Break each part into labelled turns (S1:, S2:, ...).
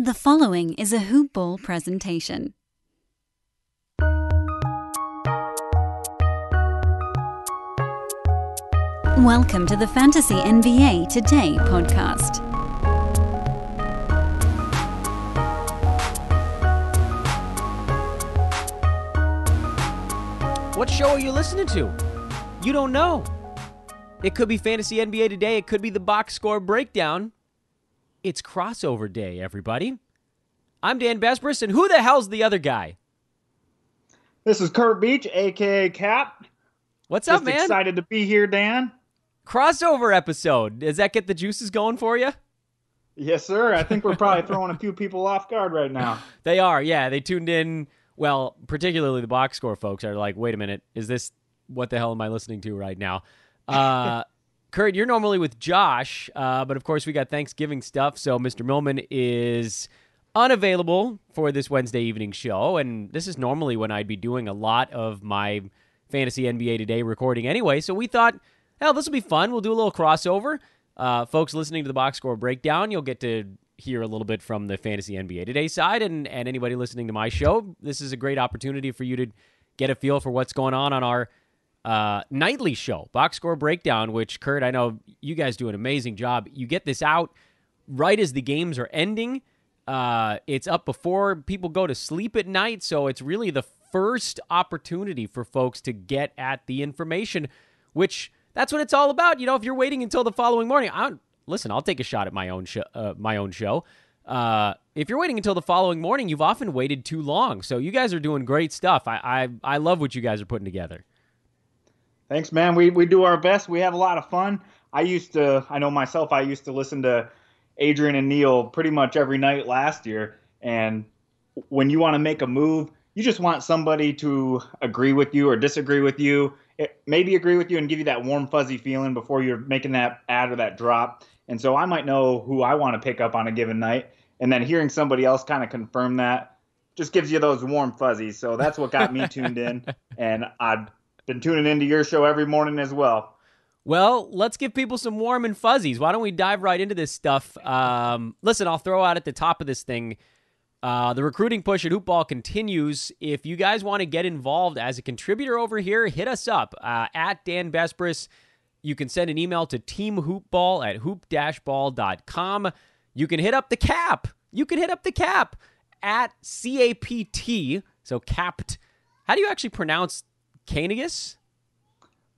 S1: The following is a Hoop Ball presentation. Welcome to the Fantasy NBA Today podcast.
S2: What show are you listening to? You don't know. It could be Fantasy NBA Today. It could be the box score breakdown. It's crossover day, everybody. I'm Dan Besbris, and who the hell's the other guy?
S3: This is Kurt Beach, a.k.a. Cap.
S2: What's up, man?
S3: Excited to be here, Dan.
S2: Crossover episode. Does that get the juices going for you?
S3: Yes, sir. I think we're probably throwing a few people off guard right now.
S2: They are, yeah. They tuned in. Well, particularly the box score folks are like, wait a minute, is this, what the hell am I listening to right now? Kurt, you're normally with Josh, but of course we got Thanksgiving stuff, so Mr. Millman is unavailable for this Wednesday evening show, and this is normally when I'd be doing a lot of my Fantasy NBA Today recording anyway, so we thought, hell, this will be fun. We'll do a little crossover. Folks listening to the box score breakdown, you'll get to hear a little bit from the Fantasy NBA Today side, and anybody listening to my show, this is a great opportunity for you to get a feel for what's going on our nightly show, Box Score Breakdown, which, Kurt, I know you guys do an amazing job. You get this out right as the games are ending. It's up before people go to sleep at night, so it's really the first opportunity for folks to get at the information, which that's what it's all about. You know, if you're waiting until the following morning, I'll take a shot at my own show. If you're waiting until the following morning, you've often waited too long. So you guys are doing great stuff. I love what you guys are putting together.
S3: Thanks, man. We do our best. We have a lot of fun. I used to listen to Adrian and Neil pretty much every night last year. And when you want to make a move, you just want somebody to agree with you or disagree with you. Maybe agree with you and give you that warm, fuzzy feeling before you're making that add or that drop. And so I might know who I want to pick up on a given night. And then hearing somebody else kind of confirm that just gives you those warm fuzzies. So that's what got me tuned in. And I've been tuning into your show every morning as well.
S2: Well, let's give people some warm and fuzzies. Why don't we dive right into this stuff? Listen, I'll throw out at the top of this thing, the recruiting push at Hoop Ball continues. If you guys want to get involved as a contributor over here, hit us up at Dan Besbris. You can send an email to teamhoopball@hoop-ball.com. You can hit up the cap. At CAPT. So capped. How do you actually pronounce Canegus?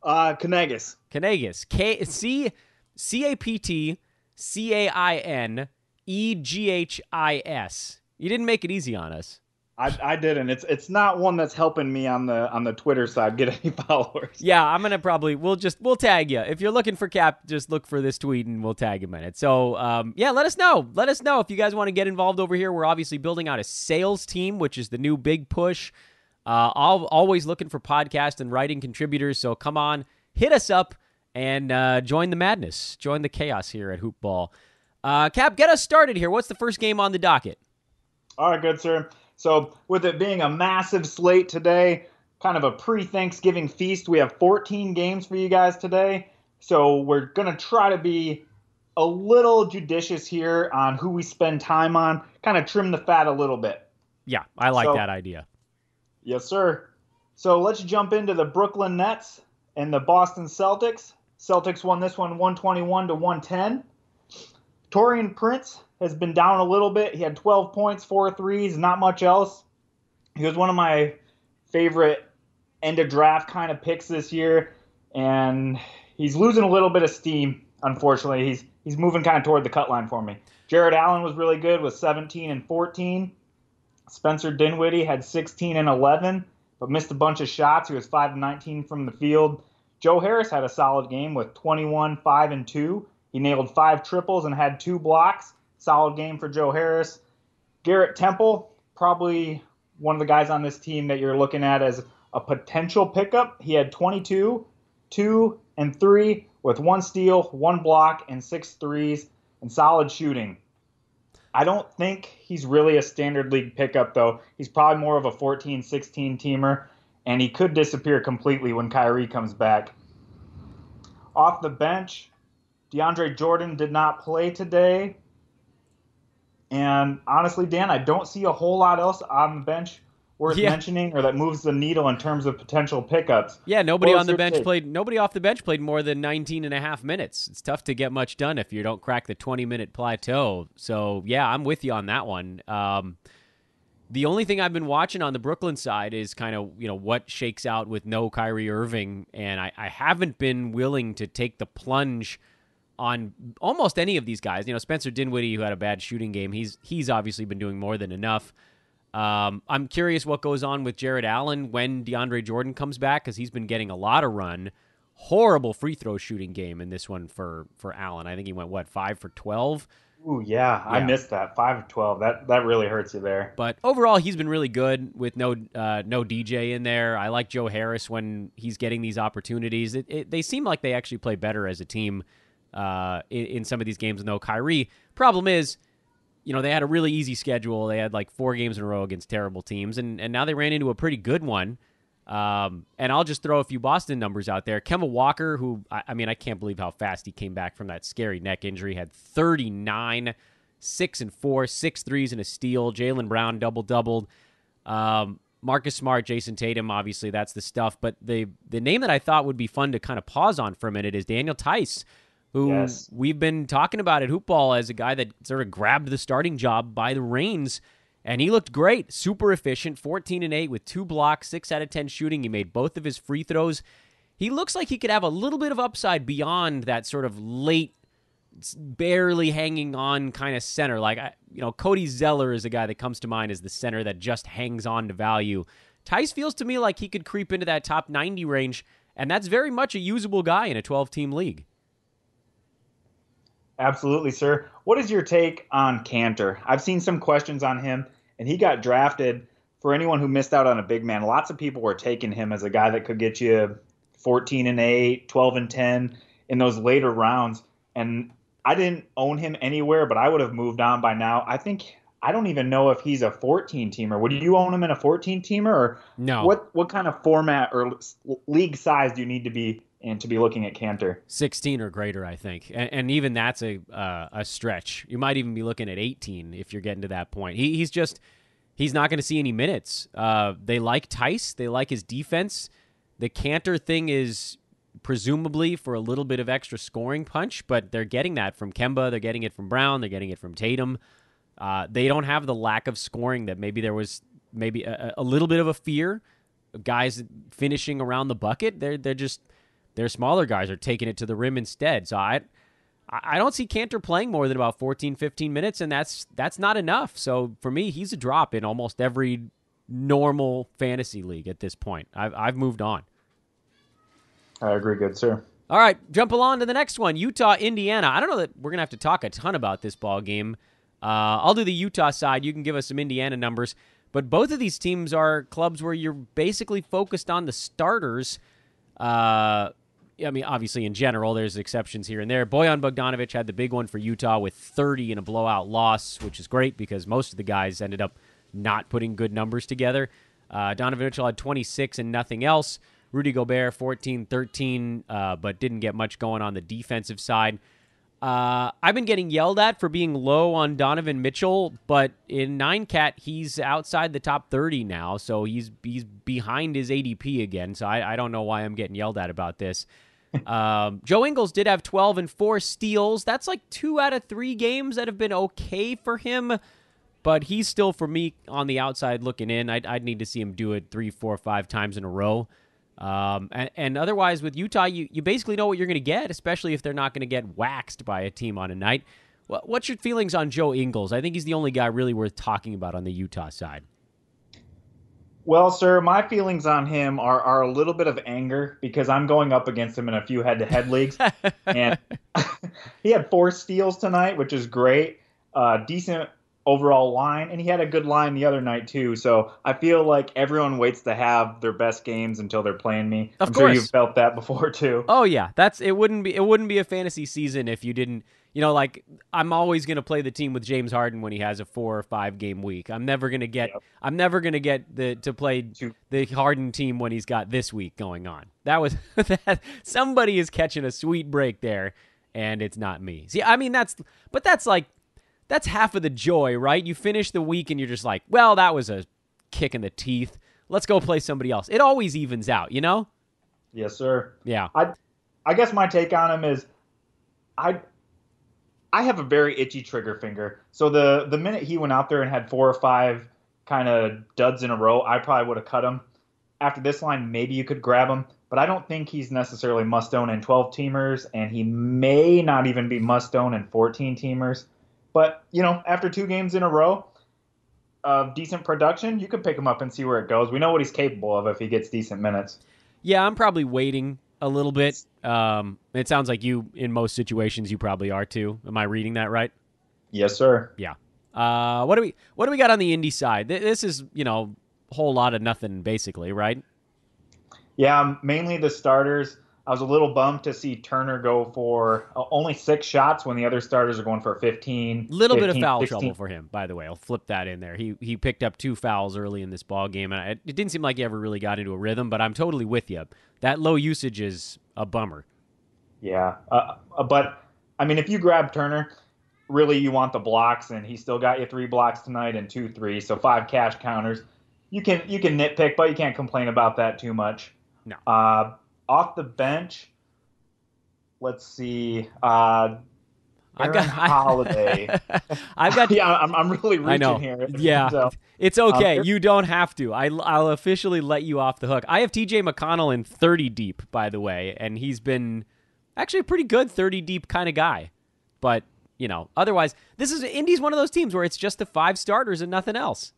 S3: Canegus.
S2: Canegus. CAPTCAINEGHIS. You didn't make it easy on us.
S3: I didn't. It's not one that's helping me on the Twitter side get any followers.
S2: Yeah, I'm gonna we'll tag you. If you're looking for Cap, just look for this tweet and we'll tag him in it. So yeah, let us know. Let us know if you guys want to get involved over here. We're obviously building out a sales team, which is the new big push. Always looking for podcast and writing contributors. So come on, hit us up and join the madness, join the chaos here at Hoop Ball. Cap, get us started here. What's the first game on the docket?
S3: All right, good, sir. So with it being a massive slate today, kind of a pre-Thanksgiving feast, we have 14 games for you guys today. So we're going to try to be a little judicious here on who we spend time on, kind of trim the fat a little bit.
S2: Yeah, I like that idea.
S3: Yes, sir. So let's jump into the Brooklyn Nets and the Boston Celtics. Celtics won this one 121-110. Taurean Prince has been down a little bit. He had 12 points, 4 threes, not much else. He was one of my favorite end-of-draft kind of picks this year, and he's losing a little bit of steam, unfortunately. He's moving kind of toward the cut line for me. Jared Allen was really good with 17 and 14. Spencer Dinwiddie had 16 and 11, but missed a bunch of shots. He was 5 and 19 from the field. Joe Harris had a solid game with 21, 5 and 2. He nailed 5 triples and had 2 blocks. Solid game for Joe Harris. Garrett Temple, probably one of the guys on this team that you're looking at as a potential pickup. He had 22, 2 and 3 with 1 steal, 1 block, and 6 threes, and solid shooting. I don't think he's really a standard league pickup, though. He's probably more of a 14-16 teamer, and he could disappear completely when Kyrie comes back. Off the bench, DeAndre Jordan did not play today. And honestly, Dan, I don't see a whole lot else on the bench worth mentioning or that moves the needle in terms of potential pickups.
S2: Yeah, nobody off the bench played more than 19 and a half minutes. It's tough to get much done if you don't crack the 20-minute plateau. So, yeah, I'm with you on that one. The only thing I've been watching on the Brooklyn side is kind of, what shakes out with no Kyrie Irving, and I haven't been willing to take the plunge on almost any of these guys. Spencer Dinwiddie, who had a bad shooting game, he's obviously been doing more than enough. I'm curious what goes on with Jared Allen when DeAndre Jordan comes back, because he's been getting a lot of run. Horrible free throw shooting game in this one for Allen. I think he went, 5 for 12?
S3: Ooh, yeah, I missed that. 5 of 12. That really hurts you there.
S2: But overall, he's been really good with no DJ in there. I like Joe Harris when he's getting these opportunities. They seem like they actually play better as a team in some of these games with no Kyrie. Problem is, they had a really easy schedule. They had like 4 games in a row against terrible teams, and now they ran into a pretty good one. And I'll just throw a few Boston numbers out there. Kemba Walker, who, I can't believe how fast he came back from that scary neck injury, had 39, 6 and 4, 6 threes and a steal. Jaylen Brown doubled. Marcus Smart, Jason Tatum, obviously that's the stuff. But the name that I thought would be fun to kind of pause on for a minute is Daniel Tice, who we've been talking about at Hoopball as a guy that sort of grabbed the starting job by the reins. And he looked great, super efficient, 14 and 8 with 2 blocks, 6 out of 10 shooting. He made both of his free throws. He looks like he could have a little bit of upside beyond that sort of late, barely hanging on kind of center. Like, Cody Zeller is a guy that comes to mind as the center that just hangs on to value. Tice feels to me like he could creep into that top 90 range, and that's very much a usable guy in a 12-team league.
S3: Absolutely, sir. What is your take on Kanter? I've seen some questions on him, and he got drafted. For anyone who missed out on a big man, lots of people were taking him as a guy that could get you 14 and 8, 12 and 10 in those later rounds. And I didn't own him anywhere, but I would have moved on by now. I don't even know if he's a 14-teamer. Would you own him in a 14-teamer? Or
S2: no?
S3: What kind of format or league size do you need to be in to be looking at Kanter? 16
S2: or greater, I think. And even that's a stretch. You might even be looking at 18 if you're getting to that point. He's not going to see any minutes. They like Tice. They like his defense. The Kanter thing is presumably for a little bit of extra scoring punch, but they're getting that from Kemba. They're getting it from Brown. They're getting it from Tatum. They don't have the lack of scoring that maybe there was a little bit of a fear of guys finishing around the bucket. Their smaller guys are taking it to the rim instead. So I don't see Kanter playing more than about 14, 15 minutes, and that's not enough. So for me, he's a drop in almost every normal fantasy league at this point. I've moved on.
S3: I agree, good sir.
S2: All right, jump along to the next one, Utah, Indiana. I don't know that we're going to have to talk a ton about this ball game. I'll do the Utah side. You can give us some Indiana numbers. But both of these teams are clubs where you're basically focused on the starters. Obviously, in general, there's exceptions here and there. Bojan Bogdanovic had the big one for Utah with 30 in a blowout loss, which is great because most of the guys ended up not putting good numbers together. Donovan Mitchell had 26 and nothing else. Rudy Gobert, 14, 13, but didn't get much going on the defensive side. I've been getting yelled at for being low on Donovan Mitchell, but in 9-Cat, he's outside the top 30 now, so he's behind his ADP again, so I don't know why I'm getting yelled at about this. Joe Ingles did have 12 and 4 steals. That's like 2 out of 3 games that have been okay for him, but he's still, for me, on the outside looking in. I'd need to see him do it 3, 4, 5 times in a row. And otherwise, with Utah, you basically know what you're going to get, especially if they're not going to get waxed by a team on a night. What's your feelings on Joe Ingles? I think he's the only guy really worth talking about on the Utah side.
S3: Well, sir, my feelings on him are a little bit of anger because I'm going up against him in a few head-to-head leagues. And he had 4 steals tonight, which is great. Decent overall line, and he had a good line the other night too. So I feel like everyone waits to have their best games until they're playing me. I'm sure you've felt that before too.
S2: Oh yeah, it wouldn't be a fantasy season if you didn't. I'm always going to play the team with James Harden when he has a 4 or 5 game week. I'm never going to get to play the Harden team when he's got this week going on. That was somebody is catching a sweet break there, and it's not me. See, that's that's half of the joy, right? You finish the week and you're just like, well, that was a kick in the teeth. Let's go play somebody else. It always evens out, you know?
S3: Yes, sir.
S2: Yeah.
S3: I guess my take on him is I have a very itchy trigger finger. So the minute he went out there and had 4 or 5 kind of duds in a row, I probably would have cut him. After this line, maybe you could grab him, but I don't think he's necessarily must-own in 12-teamers, and he may not even be must-own in 14-teamers. But, after 2 games in a row of decent production, you could pick him up and see where it goes. We know what he's capable of if he gets decent minutes.
S2: Yeah, I'm probably waiting a little bit. It sounds like you, in most situations, you probably are too. Am I reading that right?
S3: Yes, sir.
S2: Yeah. What do we got on the Indy side? This is, whole lot of nothing, basically, right?
S3: Yeah, mainly the starters. I was a little bummed to see Turner go for only 6 shots when the other starters are going for 15.
S2: Little
S3: 15,
S2: bit of foul
S3: 16.
S2: trouble for him, by the way. I'll flip that in there. He picked up 2 fouls early in this ball game, and it didn't seem like he ever really got into a rhythm. But I'm totally with you. That low usage is a bummer.
S3: Yeah, but I mean, if you grab Turner, really you want the blocks, and he still got you 3 blocks tonight and 2 threes, so 5 cash counters. You can nitpick, but you can't complain about that too much.
S2: No.
S3: Off the bench, let's see.
S2: I've got
S3: Holiday.
S2: I've got.
S3: Yeah, I'm really reaching
S2: I know.
S3: here.
S2: Yeah,
S3: So,
S2: it's okay. You don't have to. I'll officially let you off the hook. I have T.J. McConnell in 30 deep, by the way, and he's been actually a pretty good 30 deep kind of guy. But otherwise, Indy's one of those teams where it's just the 5 starters and nothing else.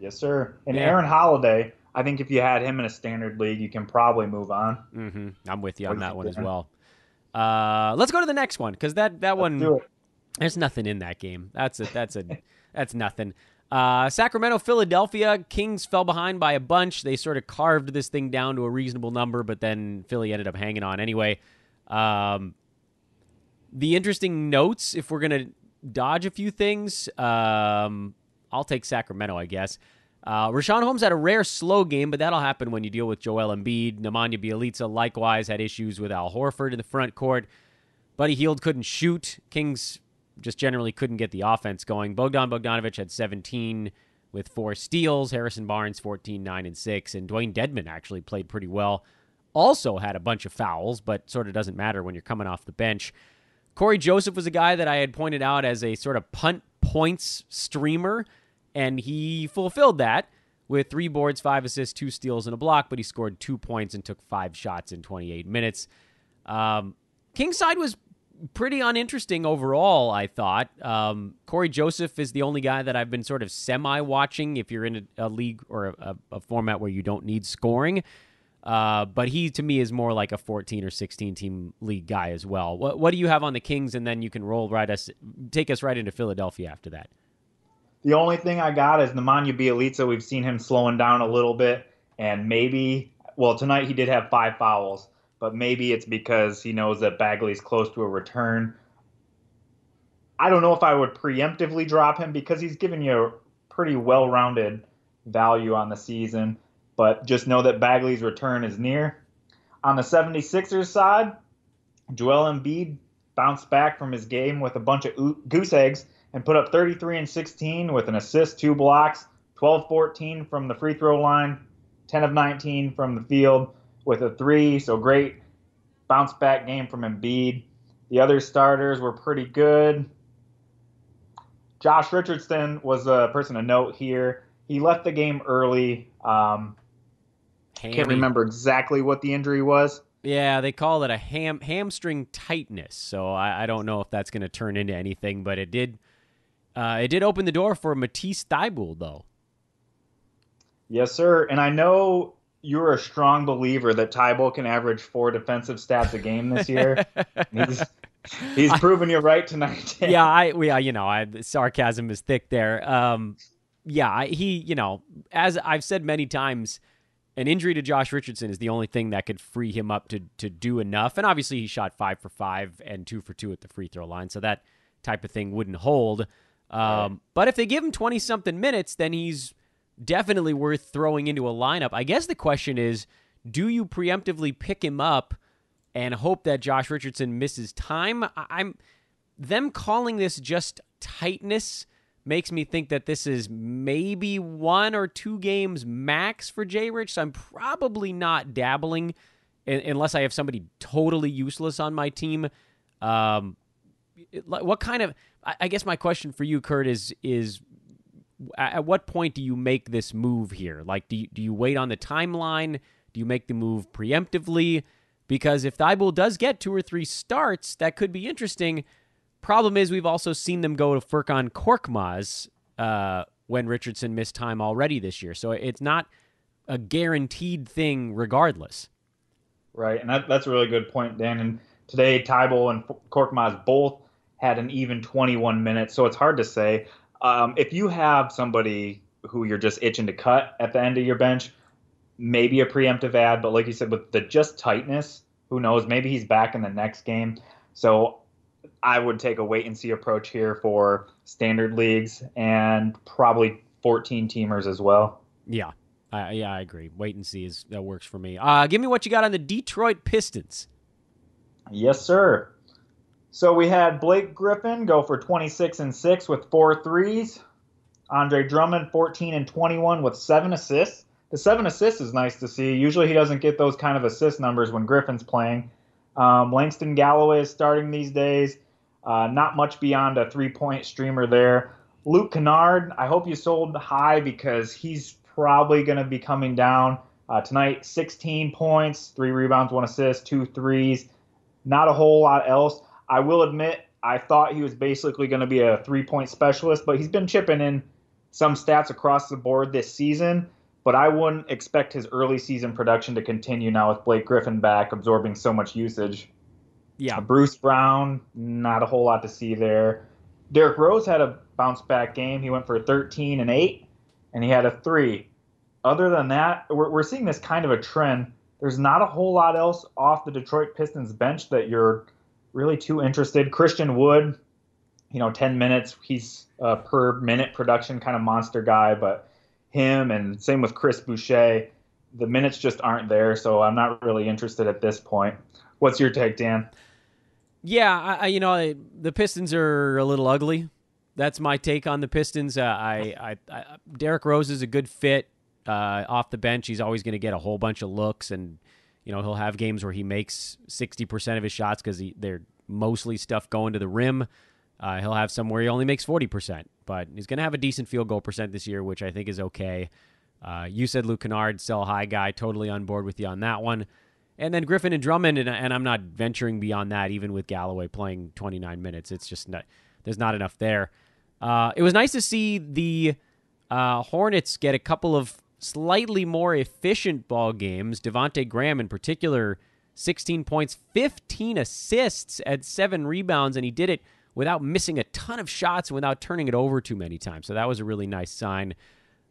S3: Yes, sir. And
S2: Yeah.
S3: Aaron Holiday, I think if you had him in a standard league, you can probably move on.
S2: Mm-hmm. I'm with you on that one as
S3: Yeah.
S2: well. Let's go to the next one because that one,
S3: do it.
S2: there's nothing in that game. That's nothing. Sacramento, Philadelphia, Kings fell behind by a bunch. They sort of carved this thing down to a reasonable number, but then Philly ended up hanging on anyway. The interesting notes, if we're going to dodge a few things, I'll take Sacramento, I guess. Rashawn Holmes had a rare slow game, but that'll happen when you deal with Joel Embiid. Nemanja Bjelica likewise had issues with Al Horford in the front court. Buddy Hield couldn't shoot. Kings just generally couldn't get the offense going. Bogdan Bogdanovic had 17 with 4 steals. Harrison Barnes, 14, 9, and 6. And Dwayne Dedmon actually played pretty well. Also had a bunch of fouls, but sort of doesn't matter when you're coming off the bench. Corey Joseph was a guy that I had pointed out as a sort of punt points streamer, and he fulfilled that with 3 boards, 5 assists, 2 steals, and a block, but he scored 2 points and took 5 shots in 28 minutes. Kings side was pretty uninteresting overall, I thought. Corey Joseph is the only guy that I've been sort of semi-watching if you're in a league or a format where you don't need scoring. But he, to me, is more like a 14 or 16-team league guy as well. What do you have on the Kings? And then you can take us right into Philadelphia after that.
S3: The only thing I got is Nemanja Bjelica. We've seen him slowing down a little bit, and tonight he did have 5 fouls, but maybe it's because he knows that Bagley's close to a return. I don't know if I would preemptively drop him because he's given you a pretty well-rounded value on the season, but just know that Bagley's return is near. On the 76ers side, Joel Embiid bounced back from his game with a bunch of goose eggs and put up 33 and 16 with an assist, 2 blocks, 12-14 from the free throw line, 10 of 19 from the field with a 3. So great bounce back game from Embiid. The other starters were pretty good. Josh Richardson was a person to note here. He left the game early. Can't remember exactly what the injury was.
S2: Yeah, they call it a hamstring tightness. So I don't know if that's going to turn into anything, but it did open the door for Matisse Thybulle, though.
S3: Yes, sir. And I know you're a strong believer that Thybulle can average 4 defensive stats a game this year. He's proven you right tonight.
S2: Sarcasm is thick there. As I've said many times, an injury to Josh Richardson is the only thing that could free him up to do enough. And obviously he shot 5 for 5 and 2 for 2 at the free throw line. So that type of thing wouldn't hold. Right. But if they give him 20-something minutes, then he's definitely worth throwing into a lineup. I guess the question is, do you preemptively pick him up and hope that Josh Richardson misses time? them calling this just tightness makes me think that this is maybe 1 or 2 games max for Jay Rich. So I'm probably not dabbling unless I have somebody totally useless on my team. What kind of? I guess my question for you, Kurt, is at what point do you make this move here? Like, do you wait on the timeline? Do you make the move preemptively? Because if Thibault does get 2 or 3 starts, that could be interesting. Problem is, we've also seen them go to Furkan Korkmaz when Richardson missed time already this year. So it's not a guaranteed thing regardless.
S3: Right, and that's a really good point, Dan. And today, Thibault and Korkmaz both had an even 21 minutes, so it's hard to say. If you have somebody who you're just itching to cut at the end of your bench, maybe a preemptive ad, but like you said, with the just tightness, who knows? Maybe he's back in the next game. So I would take a wait-and-see approach here for standard leagues and probably 14-teamers as well.
S2: Yeah, I agree. Wait and see that works for me. Give me what you got on the Detroit Pistons.
S3: Yes, sir. So we had Blake Griffin go for 26 and 6 with 4 threes. Andre Drummond 14 and 21 with 7 assists. The 7 assists is nice to see. Usually he doesn't get those kind of assist numbers when Griffin's playing. Langston Galloway is starting these days. Not much beyond a 3-point streamer there. Luke Kennard, I hope you sold high because he's probably going to be coming down. Tonight, 16 points, 3 rebounds, 1 assist, 2 threes. Not a whole lot else. I will admit, I thought he was basically going to be a 3-point specialist, but he's been chipping in some stats across the board this season. But I wouldn't expect his early season production to continue now with Blake Griffin back, absorbing so much usage.
S2: Yeah.
S3: Bruce Brown, not a whole lot to see there. Derrick Rose had a bounce-back game. He went for 13 and 8, and he had a 3. Other than that, we're seeing this kind of a trend. There's not a whole lot else off the Detroit Pistons bench that you're really too interested. Christian Wood, 10 minutes. He's a per-minute production kind of monster guy, but him and same with Chris Boucher, the minutes just aren't there, so I'm not really interested at this point. What's your take, Dan?
S2: Yeah, the Pistons are a little ugly. That's my take on the Pistons. Derrick Rose is a good fit off the bench. He's always going to get a whole bunch of looks, and he'll have games where he makes 60% of his shots because they're mostly stuff going to the rim. He'll have some where he only makes 40%, but he's going to have a decent field goal percent this year, which I think is okay. You said Luke Kennard, sell high guy, totally on board with you on that one. And then Griffin and Drummond, and I'm not venturing beyond that, even with Galloway playing 29 minutes. It's just there's not enough there. It was nice to see the Hornets get a couple of slightly more efficient ball games. Devontae Graham, in particular, 16 points, 15 assists, at 7 rebounds, and he did it without missing a ton of shots and without turning it over too many times. So that was a really nice sign.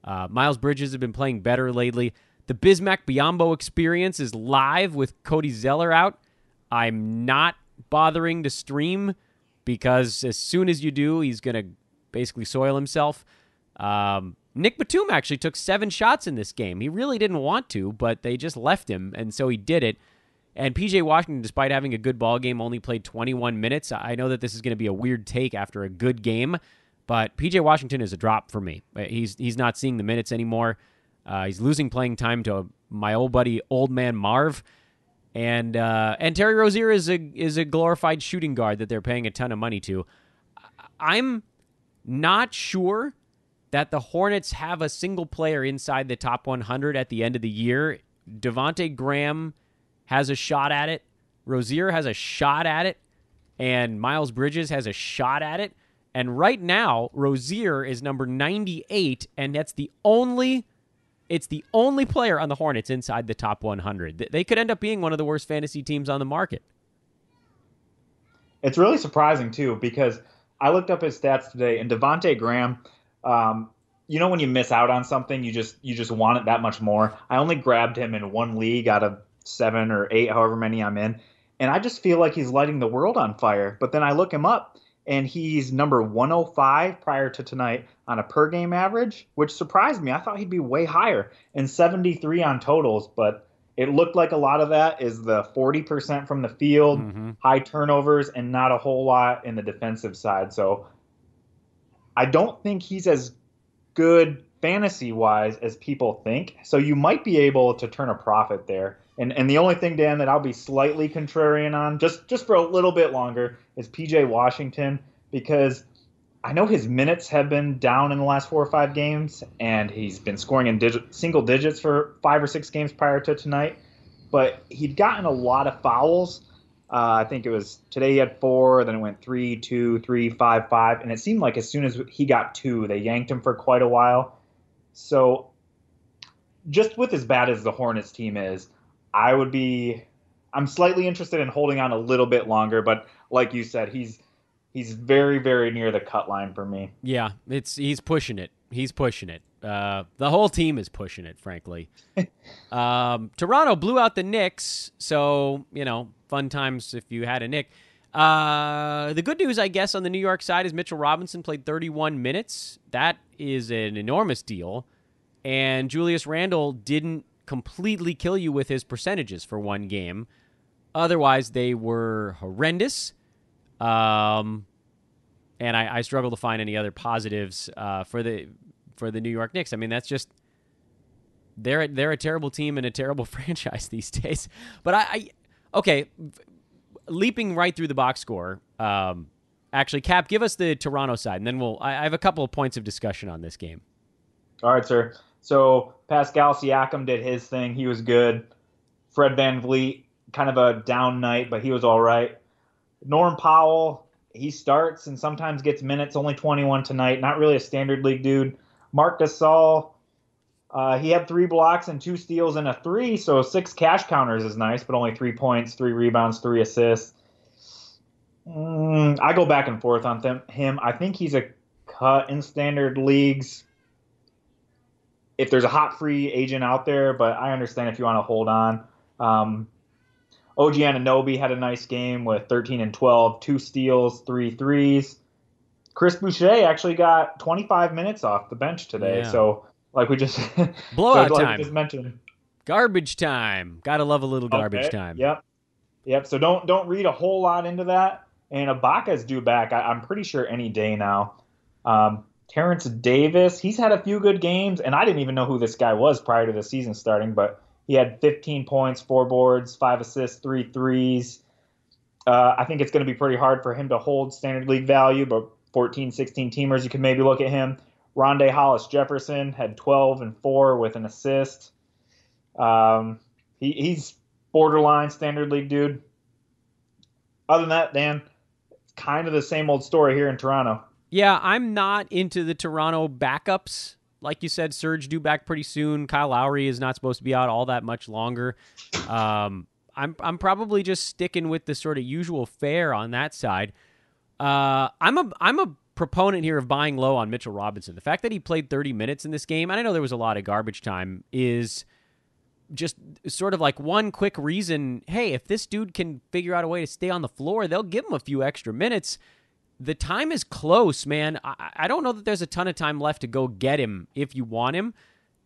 S2: Miles Bridges has been playing better lately. The Bismack Biyombo experience is live with Cody Zeller out. I'm not bothering to stream because as soon as you do, he's going to basically soil himself. Nick Batum actually took 7 shots in this game. He really didn't want to, but they just left him, and so he did it. And P.J. Washington, despite having a good ball game, only played 21 minutes. I know that this is going to be a weird take after a good game, but P.J. Washington is a drop for me. He's not seeing the minutes anymore. He's losing playing time to my old buddy, Old Man Marv. And Terry Rozier is a glorified shooting guard that they're paying a ton of money to. I'm not sure that the Hornets have a single player inside the top 100 at the end of the year. Devontae Graham has a shot at it. Rozier has a shot at it. And Miles Bridges has a shot at it. And right now, Rozier is number 98, and it's the only player on the Hornets inside the top 100. They could end up being one of the worst fantasy teams on the market.
S3: It's really surprising, too, because I looked up his stats today, and Devontae Graham, when you miss out on something, you just want it that much more. I only grabbed him in one league out of 7 or 8, however many I'm in, and I just feel like he's lighting the world on fire. But then I look him up, and he's number 105 prior to tonight on a per-game average, which surprised me. I thought he'd be way higher, and 73 on totals, but It looked like a lot of that is the 40% from the field, high turnovers, and not a whole lot in the defensive side. So I don't think he's as good fantasy-wise as people think. So you might be able to turn a profit there. And the only thing, Dan, that I'll be slightly contrarian on, just for a little bit longer, is P.J. Washington, because I know his minutes have been down in the last 4 or 5 games, and he's been scoring in single digits for 5 or 6 games prior to tonight. But he'd gotten a lot of fouls. I think it was today he had 4, then it went 3, 2, 3, 5, 5. And it seemed like as soon as he got 2, they yanked him for quite a while. So just with as bad as the Hornets team is, I'm slightly interested in holding on a little bit longer. But like you said, he's very, very near the cut line for me.
S2: Yeah, he's pushing it. He's pushing it. The whole team is pushing it, frankly. Toronto blew out the Knicks, so, fun times if you had a Knick. The good news, I guess, on the New York side is Mitchell Robinson played 31 minutes. That is an enormous deal. And Julius Randle didn't completely kill you with his percentages for one game. Otherwise, they were horrendous. And I struggle to find any other positives for the New York Knicks. I mean, that's just they're a terrible team and a terrible franchise these days. But okay, leaping right through the box score. Actually, Cap, give us the Toronto side, and then I have a couple of points of discussion on this game.
S3: All right, sir. So Pascal Siakam did his thing. He was good. Fred VanVleet, kind of a down night, but he was all right. Norm Powell, he starts and sometimes gets minutes, only 21 tonight. Not really a standard league dude. Marc Gasol, he had 3 blocks and 2 steals and a 3, so 6 cash counters is nice, but only 3 points, 3 rebounds, 3 assists. I go back and forth on him. I think he's a cut in standard leagues if there's a hot free agent out there, but I understand if you want to hold on. OG Anunoby had a nice game with 13 and 12, 2 steals, 3 threes. Chris Boucher actually got 25 minutes off the bench today.
S2: Yeah.
S3: So, like we just
S2: blowout
S3: like
S2: time.
S3: We just mentioned,
S2: garbage time. Gotta love a little garbage time.
S3: Yep. So don't read a whole lot into that. And Ibaka's due back. I'm pretty sure any day now. Terrence Davis, he's had a few good games, and I didn't even know who this guy was prior to the season starting, but he had 15 points, 4 boards, 5 assists, 3 threes. I think it's going to be pretty hard for him to hold standard league value, but 14, 16 teamers, you can maybe look at him. Rondé Hollis Jefferson had 12 and 4 with an assist. He's borderline standard league dude. Other than that, Dan, it's kind of the same old story here in Toronto.
S2: Yeah, I'm not into the Toronto backups. Like you said, Serge due back pretty soon. Kyle Lowry is not supposed to be out all that much longer. I'm probably just sticking with the sort of usual fare on that side. I'm a proponent here of buying low on Mitchell Robinson. The fact that he played 30 minutes in this game, and I know there was a lot of garbage time, is just sort of like one quick reason. Hey, if this dude can figure out a way to stay on the floor, they'll give him a few extra minutes. The time is close, man. I don't know that there's a ton of time left to go get him if you want him,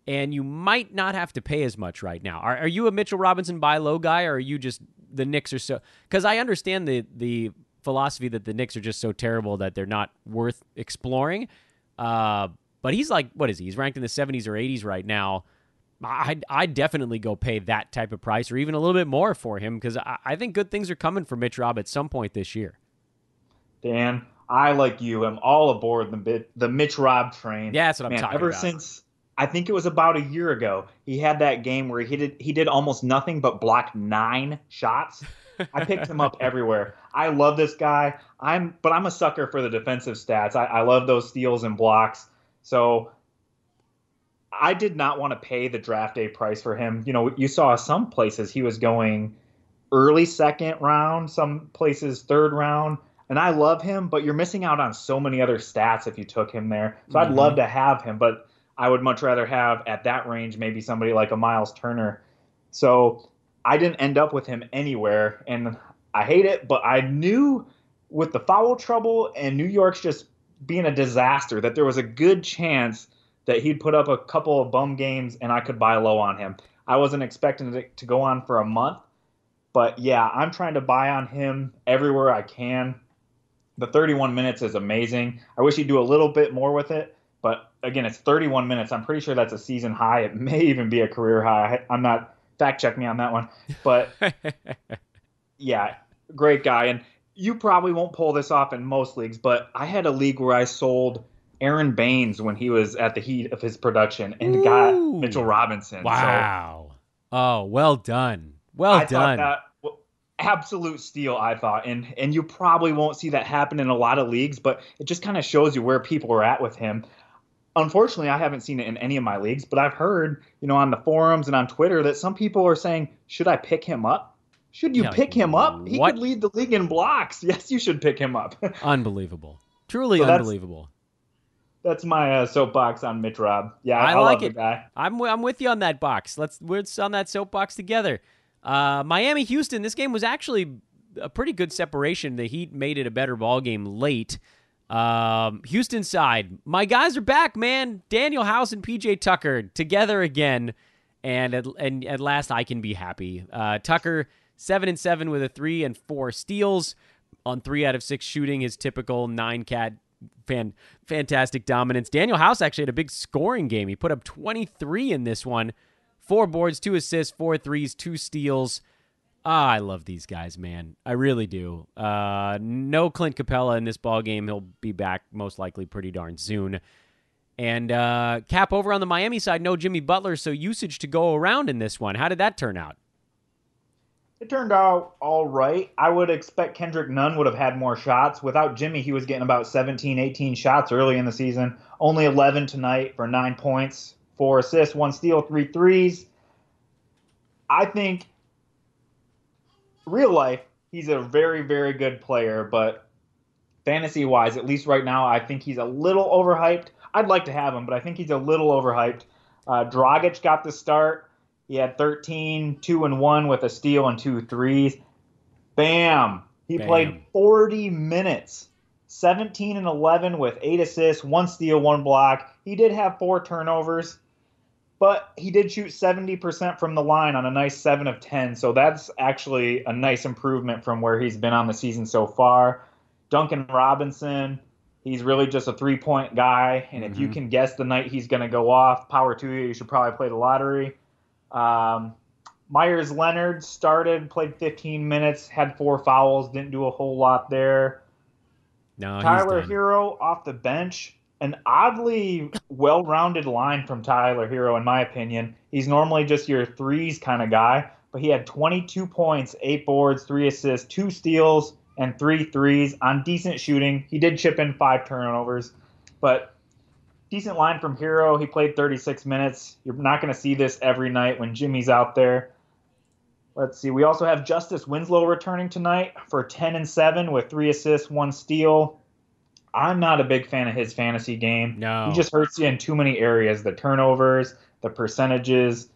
S2: and you might not have to pay as much right now. Are you a Mitchell Robinson buy low guy, or are you just the Knicks are so? Because I understand the philosophy that the Knicks are just so terrible that they're not worth exploring. But he's like, what is he? He's ranked in the 70s or 80s right now. I'd definitely go pay that type of price or even a little bit more for him because I think good things are coming for Mitch Rob at some point this year.
S3: Dan, I, like you, am all aboard the Mitch Rob train.
S2: Yeah, that's what I'm talking
S3: ever
S2: about.
S3: Since, I think it was about a year ago, he had that game where he did almost nothing but block 9 shots. I picked him up everywhere. I love this guy. But I'm a sucker for the defensive stats. I love those steals and blocks. So I did not want to pay the draft day price for him. You know, you saw some places he was going early second round, some places third round. And I love him, but you're missing out on so many other stats if you took him there. So I'd love to have him, but I would much rather have at that range maybe somebody like a Miles Turner. So I didn't end up with him anywhere, and I hate it, but I knew with the foul trouble and New York's just being a disaster that there was a good chance that he'd put up a couple of bum games and I could buy low on him. I wasn't expecting it to go on for a month. But yeah, I'm trying to buy on him everywhere I can. The 31 minutes is amazing. I wish he'd do a little bit more with it. But again, it's 31 minutes. I'm pretty sure that's a season high. It may even be a career high. I'm not, fact check me on that one. But yeah, great guy. And you probably won't pull this off in most leagues, but I had a league where I sold Aaron Baines when he was at the heat of his production and got Mitchell Robinson.
S2: Wow. So well done. Well done.
S3: Absolute steal, I thought. And you probably won't see that happen in a lot of leagues, but it just kind of shows you where people are at with him. Unfortunately, I haven't seen it in any of my leagues, but I've heard, on the forums and on Twitter that some people are saying, should I pick him up? Should you pick him up? He could lead the league in blocks. Yes, you should pick him up.
S2: Unbelievable. Truly unbelievable.
S3: That's my soapbox on Mitch Rob. Yeah, I
S2: like
S3: love
S2: it.
S3: The guy.
S2: I'm with you on that box. We're on that soapbox together. Miami Houston. This game was actually a pretty good separation. The Heat made it a better ball game late. Houston side, my guys are back, man. Daniel House and PJ Tucker together again, and at last I can be happy. Tucker 7-7 with a 3 and 4 steals on 3 out of 6 shooting. His typical 9-cat fantastic dominance. Daniel House actually had a big scoring game. He put up 23 in this one. 4 boards, 2 assists, 4 threes, 2 steals. I love these guys, man. I really do. No Clint Capella in this ball game. He'll be back most likely pretty darn soon. And cap over on the Miami side, no Jimmy Butler, so usage to go around in this one. How did that turn out?
S3: It turned out all right. I would expect Kendrick Nunn would have had more shots. Without Jimmy, he was getting about 17, 18 shots early in the season. Only 11 tonight for 9 points, 4 assists, 1 steal, 3 threes. I think real life, he's a very, very good player, but fantasy-wise, at least right now, I think he's a little overhyped. I'd like to have him, but I think he's a little overhyped. Dragic got the start. He had 13, 2 and 1 with a steal and 2 threes. Bam! He played 40 minutes. 17 and 11 with 8 assists, 1 steal, 1 block. He did have 4 turnovers, but he did shoot 70% from the line on a nice 7 of 10. So that's actually a nice improvement from where he's been on the season so far. Duncan Robinson, he's really just a 3-point guy. And if you can guess the night he's going to go off, power to you. You should probably play the lottery. Myers Leonard started, played 15 minutes, had 4 fouls, didn't do a whole lot there.
S2: No,
S3: Tyler Hero off the bench. An oddly well-rounded line from Tyler Hero, in my opinion. He's normally just your threes kind of guy, but he had 22 points, 8 boards, 3 assists, 2 steals, and 3 threes on decent shooting. He did chip in 5 turnovers, but decent line from Hero. He played 36 minutes. You're not going to see this every night when Jimmy's out there. Let's see. We also have Justice Winslow returning tonight for 10 and 7 with 3 assists, 1 steal. I'm not a big fan of his fantasy game.
S2: No.
S3: He just hurts you in too many areas. The turnovers, the percentages,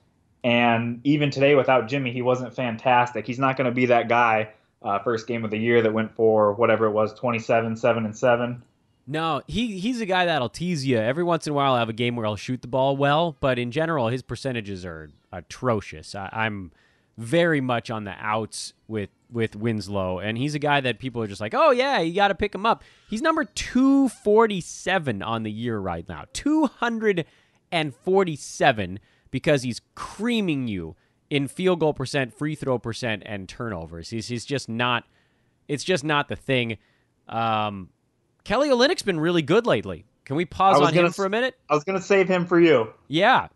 S3: and even today without Jimmy, he wasn't fantastic. He's not going to be that guy first game of the year that went for whatever it was, 27, 7 and 7.
S2: No, he's a guy that'll tease you. Every once in a while I'll have a game where I'll shoot the ball well, but in general his percentages are atrocious. I'm very much on the outs with Winslow, and he's a guy that people are just like, oh yeah, you got to pick him up. He's number 247 on the year right now, 247, because he's creaming you in field goal percent, free throw percent, and turnovers. He's just not. It's just not the thing. Kelly Olynyk's been really good lately. Can we pause on him for a minute?
S3: I was going to save him for you.
S2: Yeah.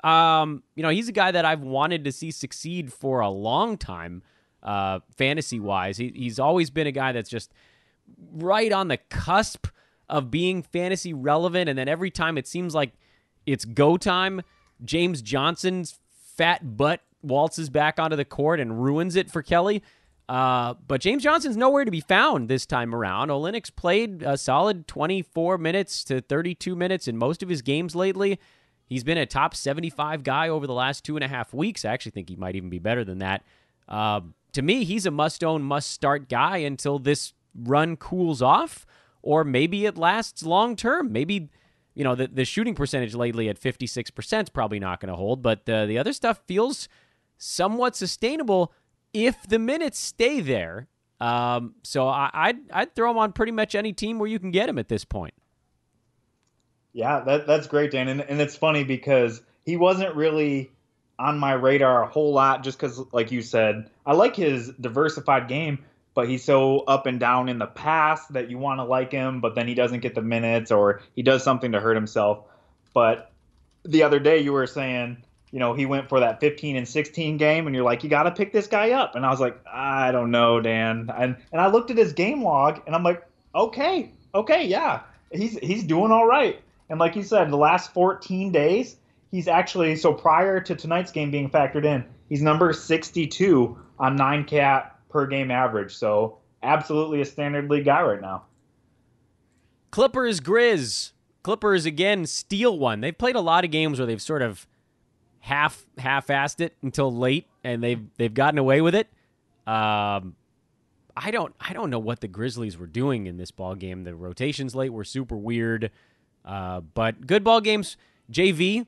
S2: He's a guy that I've wanted to see succeed for a long time, fantasy-wise. He's always been a guy that's just right on the cusp of being fantasy relevant, and then every time it seems like it's go time, James Johnson's fat butt waltzes back onto the court and ruins it for Kelly. But James Johnson's nowhere to be found this time around. Olynyk's played a solid 24 minutes to 32 minutes in most of his games lately. He's been a top 75 guy over the last 2.5 weeks. I actually think he might even be better than that. To me, he's a must-own, must-start guy until this run cools off, or maybe it lasts long-term. Maybe, the shooting percentage lately at 56% is probably not going to hold, but the other stuff feels somewhat sustainable if the minutes stay there. So I'd throw him on pretty much any team where you can get him at this point.
S3: Yeah, that's great, Dan. And it's funny because he wasn't really on my radar a whole lot just because, like you said, I like his diversified game, but he's so up and down in the pass that you want to like him, but then he doesn't get the minutes or he does something to hurt himself. But the other day you were saying, he went for that 15 and 16 game, and you're like, you got to pick this guy up. And I was like, I don't know, Dan. And I looked at his game log, and I'm like, okay, yeah, he's doing all right. And like you said, the last 14 days, he's actually, so prior to tonight's game being factored in, he's number 62 on 9-cat per game average. So absolutely a standard league guy right now.
S2: Clippers Grizz. Clippers, again, steal one. They've played a lot of games where they've sort of half-assed it until late, and they've gotten away with it. I don't know what the Grizzlies were doing in this ball game. The rotations late were super weird. But good ball games. JV,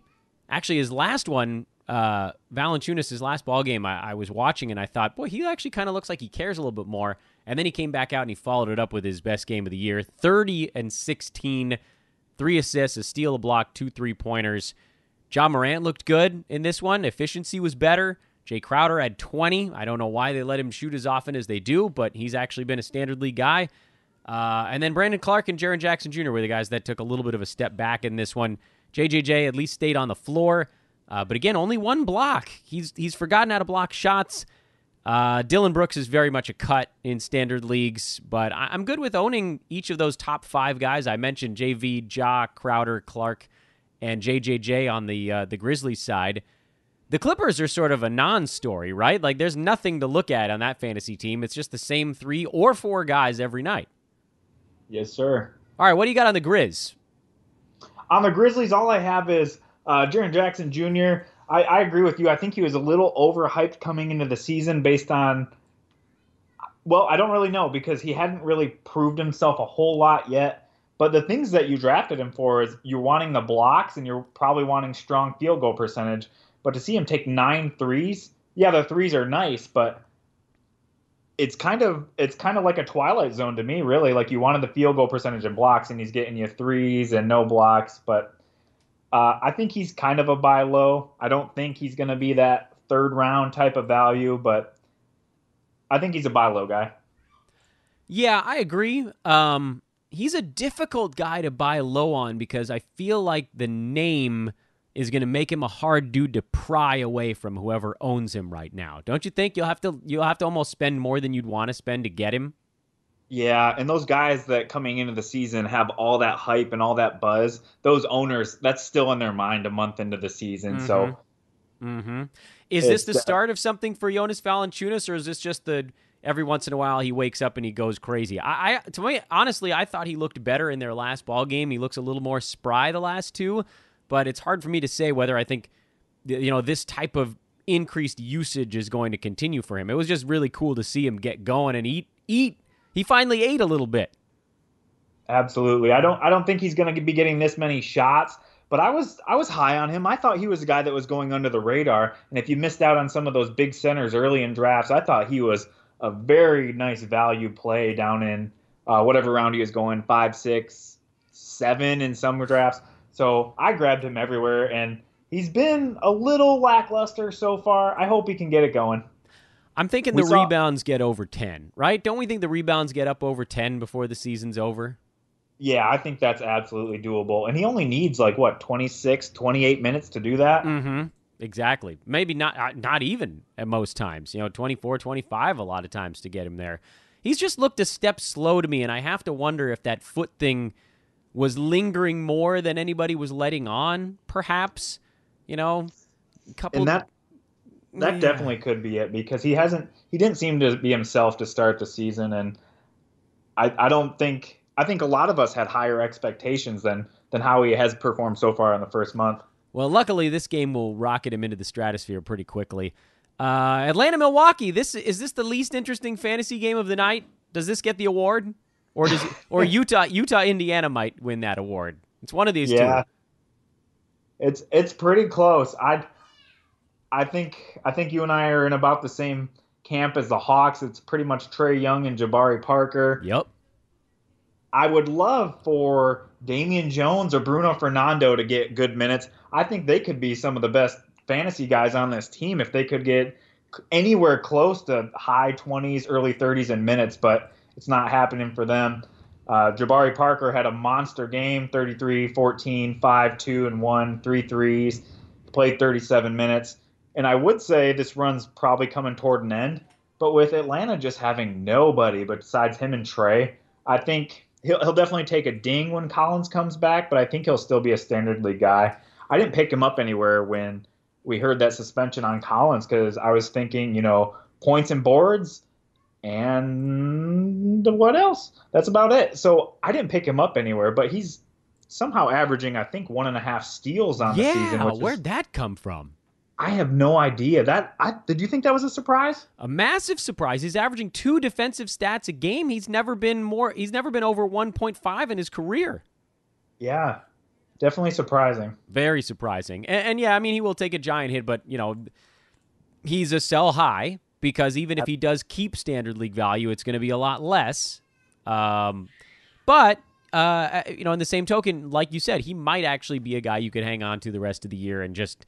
S2: actually his last one, Valanciunas, his last ball game, I was watching and I thought, boy, he actually kind of looks like he cares a little bit more. And then he came back out and he followed it up with his best game of the year, 30 and 16, 3 assists, a steal, a block, 2 3-pointers. Ja Morant looked good in this one. Efficiency was better. Jay Crowder had 20. I don't know why they let him shoot as often as they do, but he's actually been a standard league guy. And then Brandon Clark and Jaren Jackson Jr. were the guys that took a little bit of a step back in this one. JJJ at least stayed on the floor. But again, only 1 block. He's forgotten how to block shots. Dylan Brooks is very much a cut in standard leagues, but I'm good with owning each of those top 5 guys. I mentioned JV, Ja, Crowder, Clark, and JJJ on the Grizzlies side. The Clippers are sort of a non-story, right? Like, there's nothing to look at on that fantasy team. It's just the same 3 or 4 guys every night.
S3: Yes, sir.
S2: All right, what do you got on the Grizz?
S3: On the Grizzlies, all I have is Jaren Jackson Jr. I agree with you. I think he was a little overhyped coming into the season based on, well, I don't really know because he hadn't really proved himself a whole lot yet. But the things that you drafted him for is you're wanting the blocks and you're probably wanting strong field goal percentage. But to see him take 9 threes, yeah, the threes are nice, but it's kind of like a Twilight Zone to me, really. Like, you wanted the field goal percentage and blocks, and he's getting you threes and no blocks. But I think he's kind of a buy low. I don't think he's going to be that 3rd round type of value, but I think he's a buy low guy.
S2: Yeah, I agree. He's a difficult guy to buy low on because I feel like the name is going to make him a hard dude to pry away from whoever owns him right now. Don't you think you'll have to almost spend more than you'd want to spend to get him?
S3: Yeah, and those guys that coming into the season have all that hype and all that buzz, those owners, that's still in their mind a month into the season.
S2: Mm-hmm.
S3: So
S2: is this the start of something for Jonas Valanciunas, or is this just every once in a while he wakes up and he goes crazy? To me, honestly, I thought he looked better in their last ball game. He looks a little more spry the last 2. But it's hard for me to say whether I think, this type of increased usage is going to continue for him. It was just really cool to see him get going and eat. He finally ate a little bit.
S3: Absolutely. I don't think he's going to be getting this many shots, but I was high on him. I thought he was a guy that was going under the radar. And if you missed out on some of those big centers early in drafts, I thought he was a very nice value play down in whatever round he was going, 5, 6, 7 in some drafts. So I grabbed him everywhere, and he's been a little lackluster so far. I hope he can get it going.
S2: I'm thinking rebounds get over 10, right? Don't we think the rebounds get up over 10 before the season's over?
S3: Yeah, I think that's absolutely doable. And he only needs 26, 28 minutes to do that?
S2: Mm-hmm. Exactly. Maybe not even at most times. 24, 25 a lot of times to get him there. He's just looked a step slow to me, and I have to wonder if that foot thing was lingering more than anybody was letting on, perhaps.
S3: And that definitely could be it because he didn't seem to be himself to start the season, and I think a lot of us had higher expectations than how he has performed so far in the first month.
S2: Well, luckily this game will rocket him into the stratosphere pretty quickly. Atlanta Milwaukee, is this the least interesting fantasy game of the night? Does this get the award? Or Utah Indiana might win that award. It's one of these two.
S3: It's pretty close. I think you and I are in about the same camp as the Hawks. It's pretty much Trae Young and Jabari Parker.
S2: Yep.
S3: I would love for Damian Jones or Bruno Fernando to get good minutes. I think they could be some of the best fantasy guys on this team if they could get anywhere close to high 20s, early 30s in minutes, but it's not happening for them. Jabari Parker had a monster game, 33, 14, 5, 2, and 1, 3 threes, played 37 minutes. And I would say this run's probably coming toward an end, but with Atlanta just having nobody besides him and Trae, I think he'll definitely take a ding when Collins comes back, but I think he'll still be a standard league guy. I didn't pick him up anywhere when we heard that suspension on Collins because I was thinking, points and boards and what else? That's about it. So I didn't pick him up anywhere, but he's somehow averaging, I think, 1.5 steals on the season.
S2: Yeah, where'd that come from?
S3: I have no idea. Did you think that was a surprise?
S2: A massive surprise. He's averaging 2 defensive stats a game. He's never been over 1.5 in his career.
S3: Yeah, definitely surprising.
S2: Very surprising. And yeah, I mean, he will take a giant hit, but, he's a sell high because even if he does keep standard league value, it's going to be a lot less. But in the same token, like you said, he might actually be a guy you could hang on to the rest of the year and just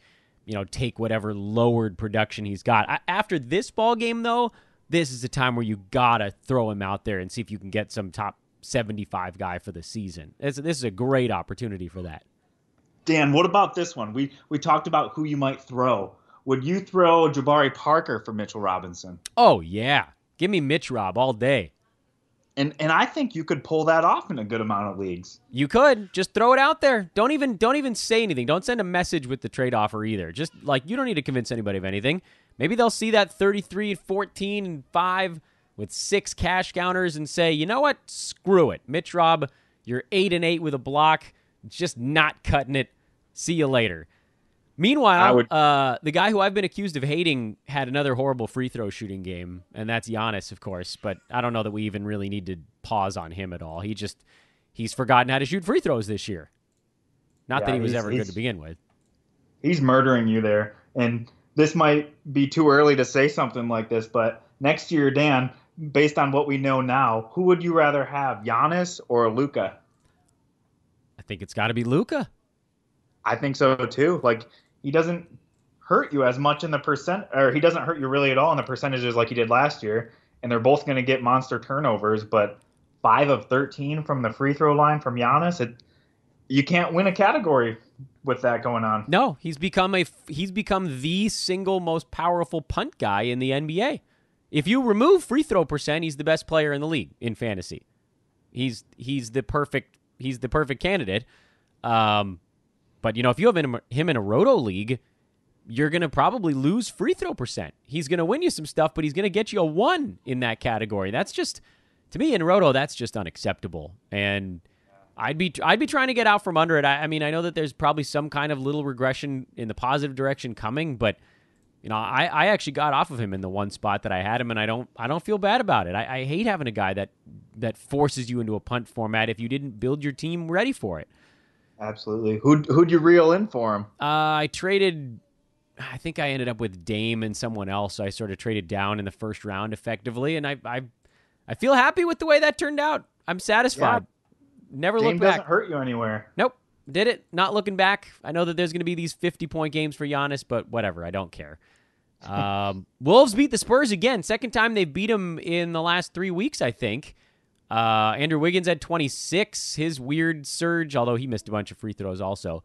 S2: take whatever lowered production he's got. After this ball game, though, this is the time where you gotta throw him out there and see if you can get some top 75 guy for the season. This is a great opportunity for that.
S3: Dan, what about this one? We talked about who you might throw. Would you throw Jabari Parker for Mitchell Robinson?
S2: Oh, yeah. Give me Mitch Rob all day.
S3: And I think you could pull that off in a good amount of leagues.
S2: You could. Just throw it out there. Don't even say anything. Don't send a message with the trade offer either. Just you don't need to convince anybody of anything. Maybe they'll see that 33, 14, and 5 with 6 cash counters and say, you know what? Screw it. Mitch Rob, you're 8-8 with a block. Just not cutting it. See you later. Meanwhile, the guy who I've been accused of hating had another horrible free throw shooting game, and that's Giannis, of course. But I don't know that we even really need to pause on him at all. He's forgotten how to shoot free throws this year. Not that he was ever good to begin with.
S3: He's murdering you there. And this might be too early to say something like this, but next year, Dan, based on what we know now, who would you rather have, Giannis or Luka?
S2: I think it's got to be Luka.
S3: I think so too. He doesn't hurt you as much in the percent, or he doesn't hurt you really at all in the percentages like he did last year. And they're both going to get monster turnovers, but 5 of 13 from the free throw line from Giannis, you can't win a category with that going on.
S2: No, he's become the single most powerful punt guy in the NBA. If you remove free throw percent, he's the best player in the league in fantasy. He's the perfect candidate. But, if you have him in a roto league, you're going to probably lose free throw percent. He's going to win you some stuff, but he's going to get you a 1 in that category. That's just, to me, in roto, that's just unacceptable. And I'd be trying to get out from under it. I mean, I know that there's probably some kind of little regression in the positive direction coming, but, I actually got off of him in the one spot that I had him, and I don't feel bad about it. I hate having a guy that forces you into a punt format if you didn't build your team ready for it.
S3: Absolutely. Who'd you reel in for him?
S2: I think I ended up with Dame and someone else. So I sort of traded down in the first round effectively, and I feel happy with the way that turned out. I'm satisfied. Yeah. Never looked back.
S3: Doesn't hurt you anywhere.
S2: Nope. Did it. Not looking back. I know that there's going to be these 50-point games for Giannis, but whatever. I don't care. Wolves beat the Spurs again. Second time they've beat them in the last 3 weeks, I think. Andrew Wiggins had 26, his weird surge, although he missed a bunch of free throws also.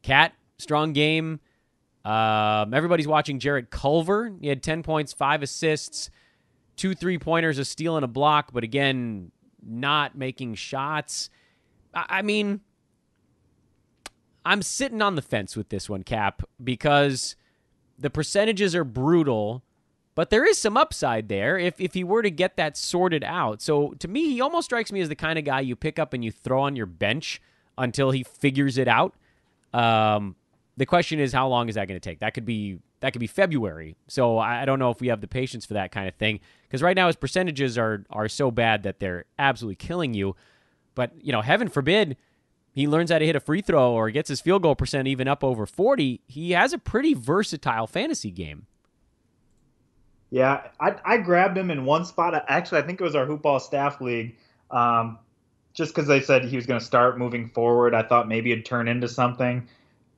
S2: Cat, strong game. Everybody's watching Jarrett Culver. He had 10 points, 5 assists, 2 3-pointers, a steal and a block, but again, not making shots. I mean, I'm sitting on the fence with this one, Cap, because the percentages are brutal, but there is some upside there if he were to get that sorted out. So to me, he almost strikes me as the kind of guy you pick up and you throw on your bench until he figures it out. The question is, how long is that going to take? That could be February. So I don't know if we have the patience for that kind of thing, because right now his percentages are so bad that they're absolutely killing you. But heaven forbid he learns how to hit a free throw or gets his field goal percent even up over 40, he has a pretty versatile fantasy game.
S3: Yeah, I grabbed him in one spot. Actually, I think it was our Hoopball Staff League. Just because they said he was going to start moving forward, I thought maybe it'd turn into something.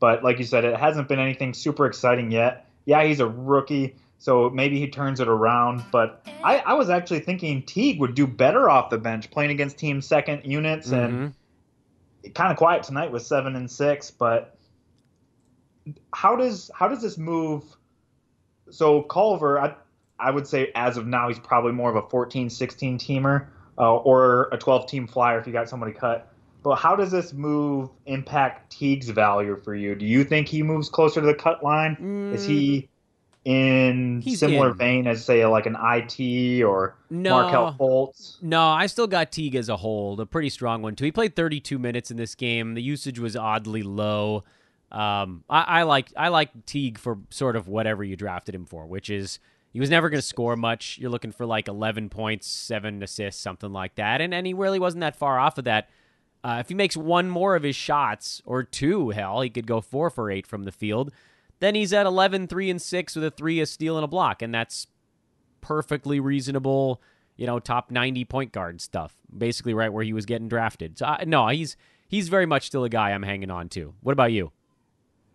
S3: But like you said, it hasn't been anything super exciting yet. Yeah, he's a rookie, so maybe he turns it around. But I was actually thinking Teague would do better off the bench playing against team second units, and kind of quiet tonight with 7 and 6. But how does this move? So Culver, I would say as of now, he's probably more of a 14-16 teamer or a 12-team flyer if you got somebody cut. But how does this move impact Teague's value for you? Do you think he moves closer to the cut line? Is he in similar vein as, say, like an IT or Markelle Fultz?
S2: No, I still got Teague as a hold, a pretty strong one, too. He played 32 minutes in this game. The usage was oddly low. I like Teague for sort of whatever you drafted him for, which is he was never going to score much. You're looking for like 11 points, 7 assists, something like that. And he really wasn't that far off of that. If he makes one more of his shots, or 2, hell, he could go 4 for 8 from the field, then he's at 11, 3 and 6 with a 3, a steal, and a block. And that's perfectly reasonable, top 90 point guard stuff. Basically right where he was getting drafted. So, no, he's very much still a guy I'm hanging on to. What about you?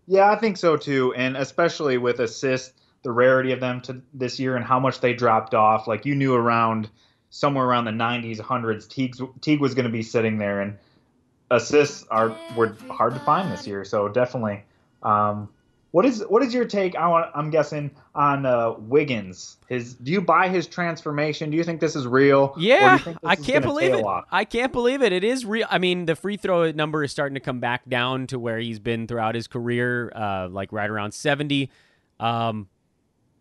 S3: Yeah, I think so too. And especially with assists, the rarity of them to this year and how much they dropped off. Like you knew somewhere around the 90s, 100s, Teague was going to be sitting there, and assists were hard to find this year. So definitely. What is your take? I'm guessing on Wiggins. Do you buy his transformation? Do you think this is real?
S2: Yeah, I can't believe it. I can't believe it. It is real. I mean, the free throw number is starting to come back down to where he's been throughout his career, like right around 70.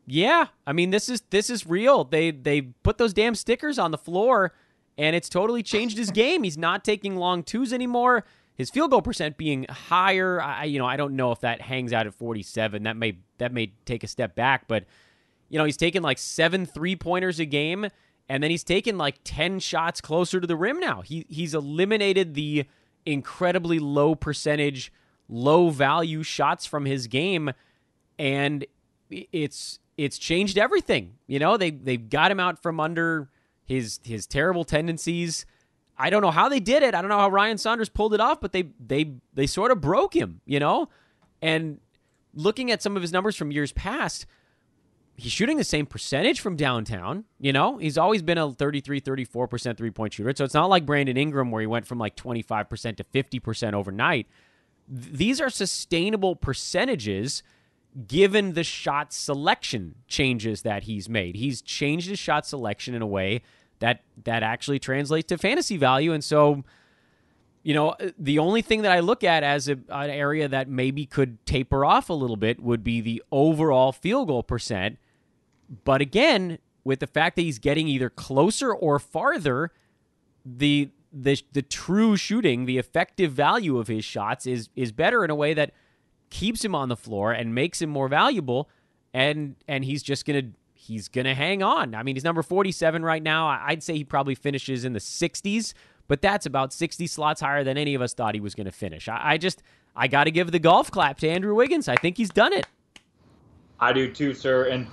S2: Yeah, I mean, this is real. They put those damn stickers on the floor, and it's totally changed his game. He's not taking long twos anymore. His field goal percent being higher, I don't know if that hangs out at 47. That may take a step back, but he's taking like 7 3-pointers a game, and then he's taken like 10 shots closer to the rim now. He's eliminated the incredibly low percentage, low value shots from his game, and it's changed everything. They've got him out from under his terrible tendencies. I don't know how they did it. I don't know how Ryan Saunders pulled it off, but they sort of broke him, And looking at some of his numbers from years past, he's shooting the same percentage from downtown. He's always been a 33, 34% three-point shooter. So it's not like Brandon Ingram where he went from like 25% to 50% overnight. These are sustainable percentages given the shot selection changes that he's made. He's changed his shot selection in a way that actually translates to fantasy value. And so, the only thing that I look at as an area that maybe could taper off a little bit would be the overall field goal percent. But again, with the fact that he's getting either closer or farther, the true shooting, the effective value of his shots is better in a way that keeps him on the floor and makes him more valuable. And he's just he's going to hang on. I mean, he's number 47 right now. I'd say he probably finishes in the 60s, but that's about 60 slots higher than any of us thought he was going to finish. I got to give the golf clap to Andrew Wiggins. I think he's done it.
S3: I do too, sir. And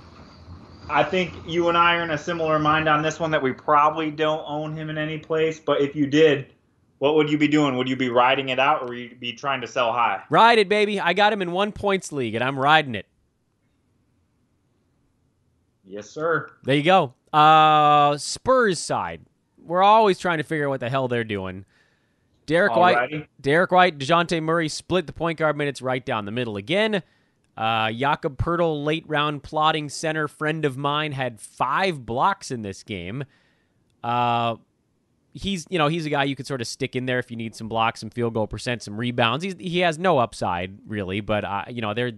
S3: I think you and I are in a similar mind on this one, that we probably don't own him in any place. But if you did, what would you be doing? Would you be riding it out, or would you be trying to sell high?
S2: Ride it, baby. I got him in 1 points league, and I'm riding it.
S3: Yes, sir.
S2: There you go. Spurs side. We're always trying to figure out what the hell they're doing. Derek White, DeJounte Murray split the point guard minutes right down the middle again. Jakob Poeltl, late round plotting center friend of mine, had 5 blocks in this game. He's a guy you could sort of stick in there if you need some blocks, some field goal percent, some rebounds. He has no upside really, but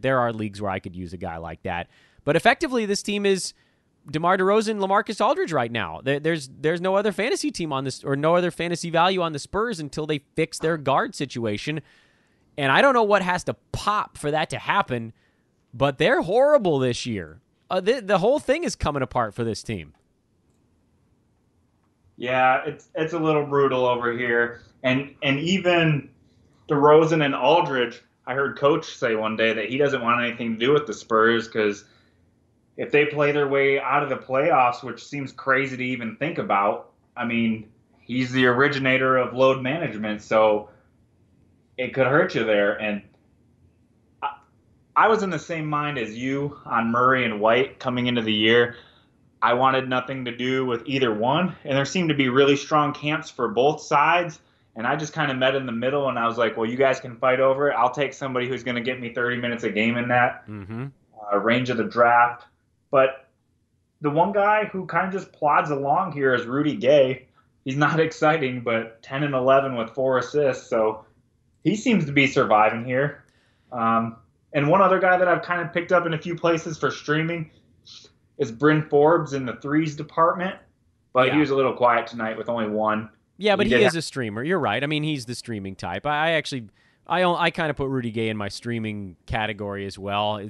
S2: there are leagues where I could use a guy like that. But effectively, this team is DeMar DeRozan, LaMarcus Aldridge right now. There's no other fantasy team on this, or no other fantasy value on the Spurs until they fix their guard situation. And I don't know what has to pop for that to happen, but they're horrible this year. The whole thing is coming apart for this team.
S3: Yeah, it's a little brutal over here, and even DeRozan and Aldridge, I heard Coach say one day that he doesn't want anything to do with the Spurs because if they play their way out of the playoffs, which seems crazy to even think about, I mean, he's the originator of load management, so it could hurt you there. And I was in the same mind as you on Murray and White coming into the year. I wanted nothing to do with either one, and there seemed to be really strong camps for both sides. And I just kind of met in the middle, and I was like, well, you guys can fight over it. I'll take somebody who's going to get me 30 minutes a game in that range of the draft. But the one guy who kind of just plods along here is Rudy Gay. He's not exciting, but 10 and 11 with 4 assists, so he seems to be surviving here. And one other guy that I've kind of picked up in a few places for streaming is Bryn Forbes in the threes department, but he was a little quiet tonight with only 1.
S2: Yeah, but he is a streamer. You're right. I mean, he's the streaming type. I kind of put Rudy Gay in my streaming category as well.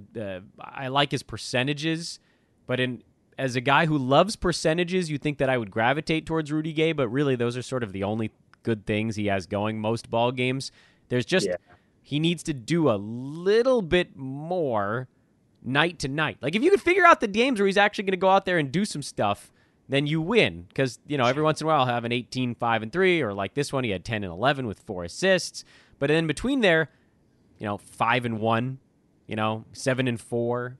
S2: I like his percentages, but as a guy who loves percentages, you think that I would gravitate towards Rudy Gay, but really those are sort of the only good things he has going most ball games. There's just he needs to do a little bit more night to night. Like if you could figure out the games where he's actually going to go out there and do some stuff, then you win. Because, every once in a while I'll have an 18, 5, and 3, or like this one, he had 10 and 11 with 4 assists. But in between there, 5 and 1, 7 and 4.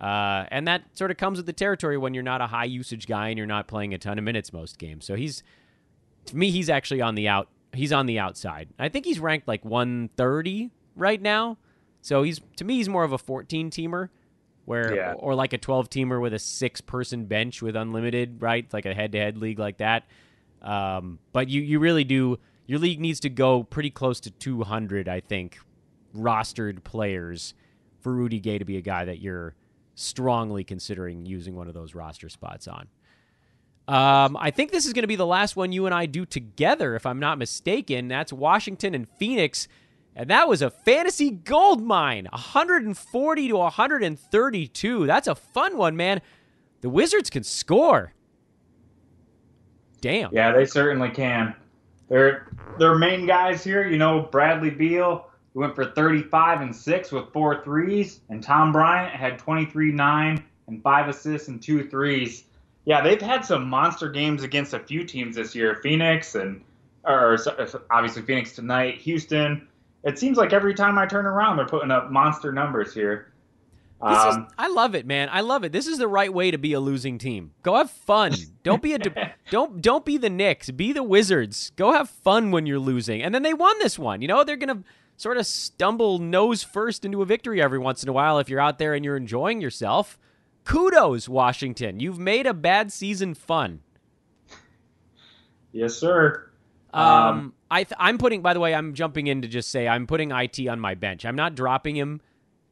S2: And that sort of comes with the territory when you're not a high usage guy and you're not playing a ton of minutes most games. So to me, he's actually on the he's on the outside. I think he's ranked like 130 right now. So to me, he's more of a 14-teamer. Or like a 12-teamer with a 6-person bench with unlimited, right? Like a head-to-head league like that. But you really do. Your league needs to go pretty close to 200, I think, rostered players for Rudy Gay to be a guy that you're strongly considering using one of those roster spots on. I think this is going to be the last one you and I do together, if I'm not mistaken. That's Washington and Phoenix. And that was a fantasy gold mine, 140 to 132. That's a fun one, man. The Wizards can score. Damn.
S3: Yeah, they certainly can. Their main guys here, Bradley Beal, who went for 35 and 6 with 4 threes, and Tom Bryant had 23, 9, and 5 assists and 2 threes. Yeah, they've had some monster games against a few teams this year. Phoenix or obviously Phoenix tonight, Houston. It seems like every time I turn around, they're putting up monster numbers here.
S2: I love it, man. I love it. This is the right way to be a losing team. Go have fun. Don't be don't be the Knicks. Be the Wizards. Go have fun when you're losing. And then they won this one. They're gonna sort of stumble nose first into a victory every once in a while if you're out there and you're enjoying yourself. Kudos, Washington. You've made a bad season fun.
S3: Yes, sir.
S2: I'm putting, by the way, I'm jumping in to just say I'm putting IT on my bench. I'm not dropping him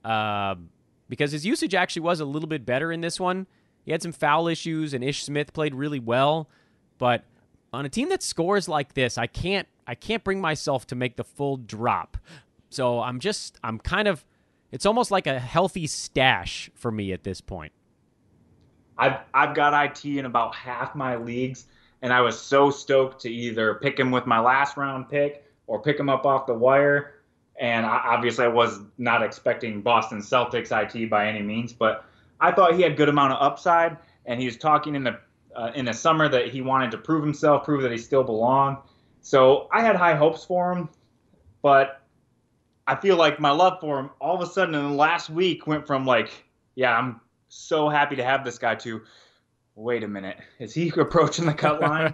S2: because his usage actually was a little bit better in this one. He had some foul issues, and Ish Smith played really well. But on a team that scores like this, I can't bring myself to make the full drop. So it's almost like a healthy stash for me at this point.
S3: I've got IT in about half my leagues. And I was so stoked to either pick him with my last round pick or pick him up off the wire. And obviously I was not expecting Boston Celtics IT by any means, but I thought he had good amount of upside. And he was talking in the summer that he wanted to prove himself, prove that he still belonged. So I had high hopes for him, but I feel like my love for him all of a sudden in the last week went from like, yeah, I'm so happy to have this guy to, wait a minute, is he approaching the cut line?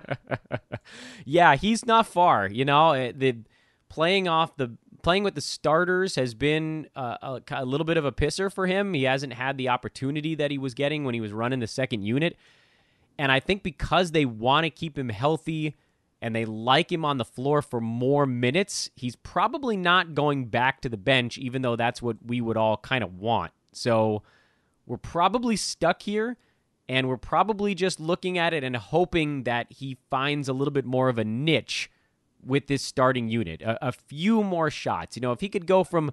S2: Yeah, he's not far. The playing with the starters has been a little bit of a pisser for him. He hasn't had the opportunity that he was getting when he was running the second unit. And I think because they want to keep him healthy and they like him on the floor for more minutes, he's probably not going back to the bench, even though that's what we would all kind of want. So we're probably stuck here. And we're probably just looking at it and hoping that he finds a little bit more of a niche with this starting unit. A few more shots. If he could go from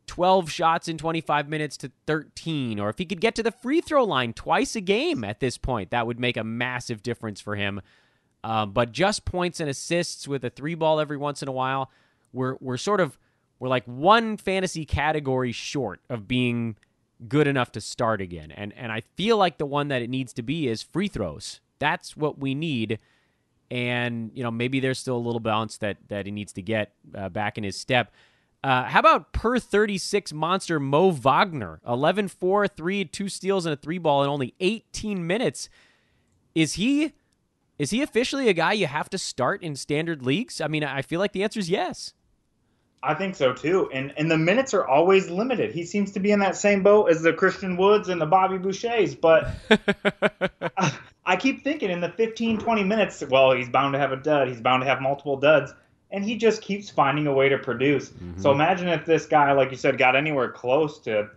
S2: 12 shots in 25 minutes to 13, or if he could get to the free throw line twice a game at this point, that would make a massive difference for him. But just points and assists with a 3-ball every once in a while, we're like one fantasy category short of being good enough to start again. And I feel like the one that it needs to be is free throws. That's what we need. And, maybe there's still a little bounce that he needs to get back in his step. How about per 36 monster Mo Wagner? 11-4, 3, 2 steals, and a 3-ball in only 18 minutes. Is he officially a guy you have to start in standard leagues? I mean, I feel like the answer is yes.
S3: I think so too. And the minutes are always limited. He seems to be in that same boat as the Christian Woods and the Bobby Bouchers. But I keep thinking in the 15, 20 minutes, well, he's bound to have a dud. He's bound to have multiple duds. And he just keeps finding a way to produce. Mm-hmm. So imagine if this guy, like you said, got anywhere close to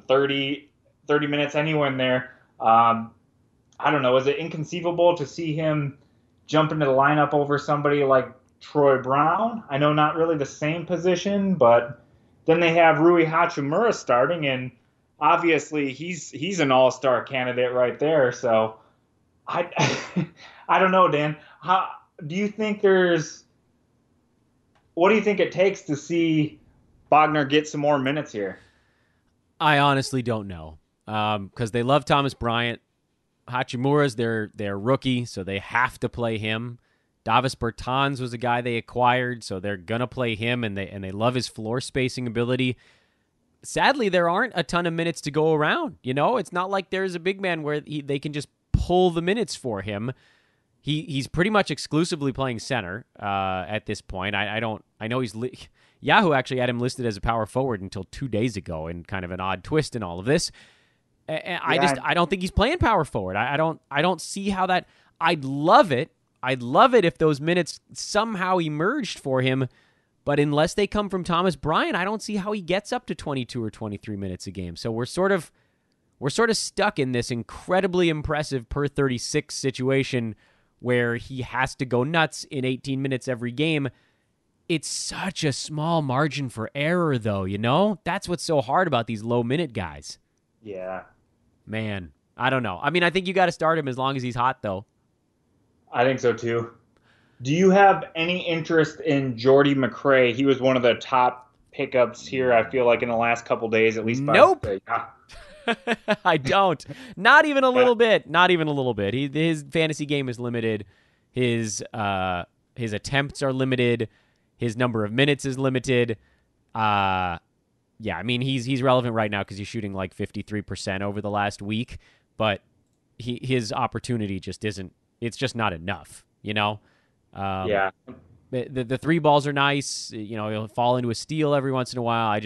S3: 30 minutes, anywhere in there. I don't know. Is it inconceivable to see him jump into the lineup over somebody like Troy Brown? I know not really the same position, but then they have Rui Hachimura starting, and obviously he's an all-star candidate right there. So I don't know, Dan. What do you think it takes to see Wagner get some more minutes here?
S2: I honestly don't know, because they love Thomas Bryant. Hachimura's their rookie, so they have to play him. Davis Bertans was a guy they acquired, so they're going to play him, and they love his floor spacing ability. Sadly, there aren't a ton of minutes to go around. It's not like there's a big man where they can just pull the minutes for him. He's pretty much exclusively playing center at this point. I know Yahoo actually had him listed as a power forward until 2 days ago, and kind of an odd twist in all of this. And I don't think he's playing power forward. I don't see how that. I'd love it if those minutes somehow emerged for him, but unless they come from Thomas Bryant, I don't see how he gets up to 22 or 23 minutes a game. So we're sort of stuck in this incredibly impressive per 36 situation where he has to go nuts in 18 minutes every game. It's such a small margin for error, though, That's what's so hard about these low-minute guys.
S3: Yeah.
S2: Man, I don't know. I mean, I think you got to start him as long as he's hot, though.
S3: I think so, too. Do you have any interest in Jordy McRae? He was one of the top pickups here, I feel like, in the last couple days, at least.
S2: Nope. I don't. Not even a little bit. Not even a little bit. His fantasy game is limited. His attempts are limited. His number of minutes is limited. I mean, he's relevant right now because he's shooting like 53% over the last week, but his opportunity just isn't. It's just not enough,
S3: Yeah.
S2: The 3 balls are nice. He'll fall into a steal every once in a while.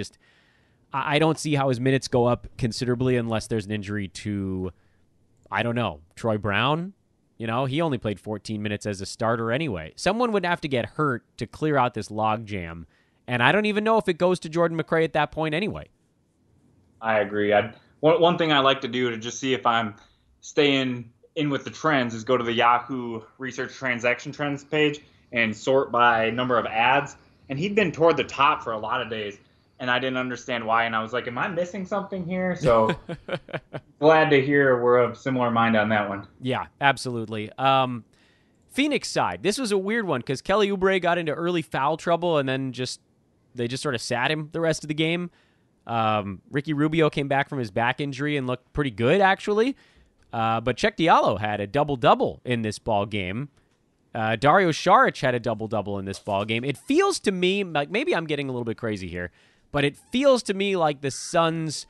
S2: I don't see how his minutes go up considerably unless there's an injury to, I don't know, Troy Brown. He only played 14 minutes as a starter anyway. Someone would have to get hurt to clear out this logjam, and I don't even know if it goes to Jordan McRae at that point anyway.
S3: I agree. One thing I like to do to just see if I'm staying in with the trends is go to the Yahoo Research Transaction Trends page and sort by number of ads. And he'd been toward the top for a lot of days, and I didn't understand why. And I was like, am I missing something here? So glad to hear we're of similar mind on that one.
S2: Yeah, absolutely. Phoenix side, this was a weird one because Kelly Oubre got into early foul trouble, and then they just sort of sat him the rest of the game. Ricky Rubio came back from his back injury and looked pretty good, actually. But Cheick Diallo had a double-double in this ball game. Dario Saric had a double-double in this ball game. It feels to me like maybe I'm getting a little bit crazy here, but it feels to me like the Suns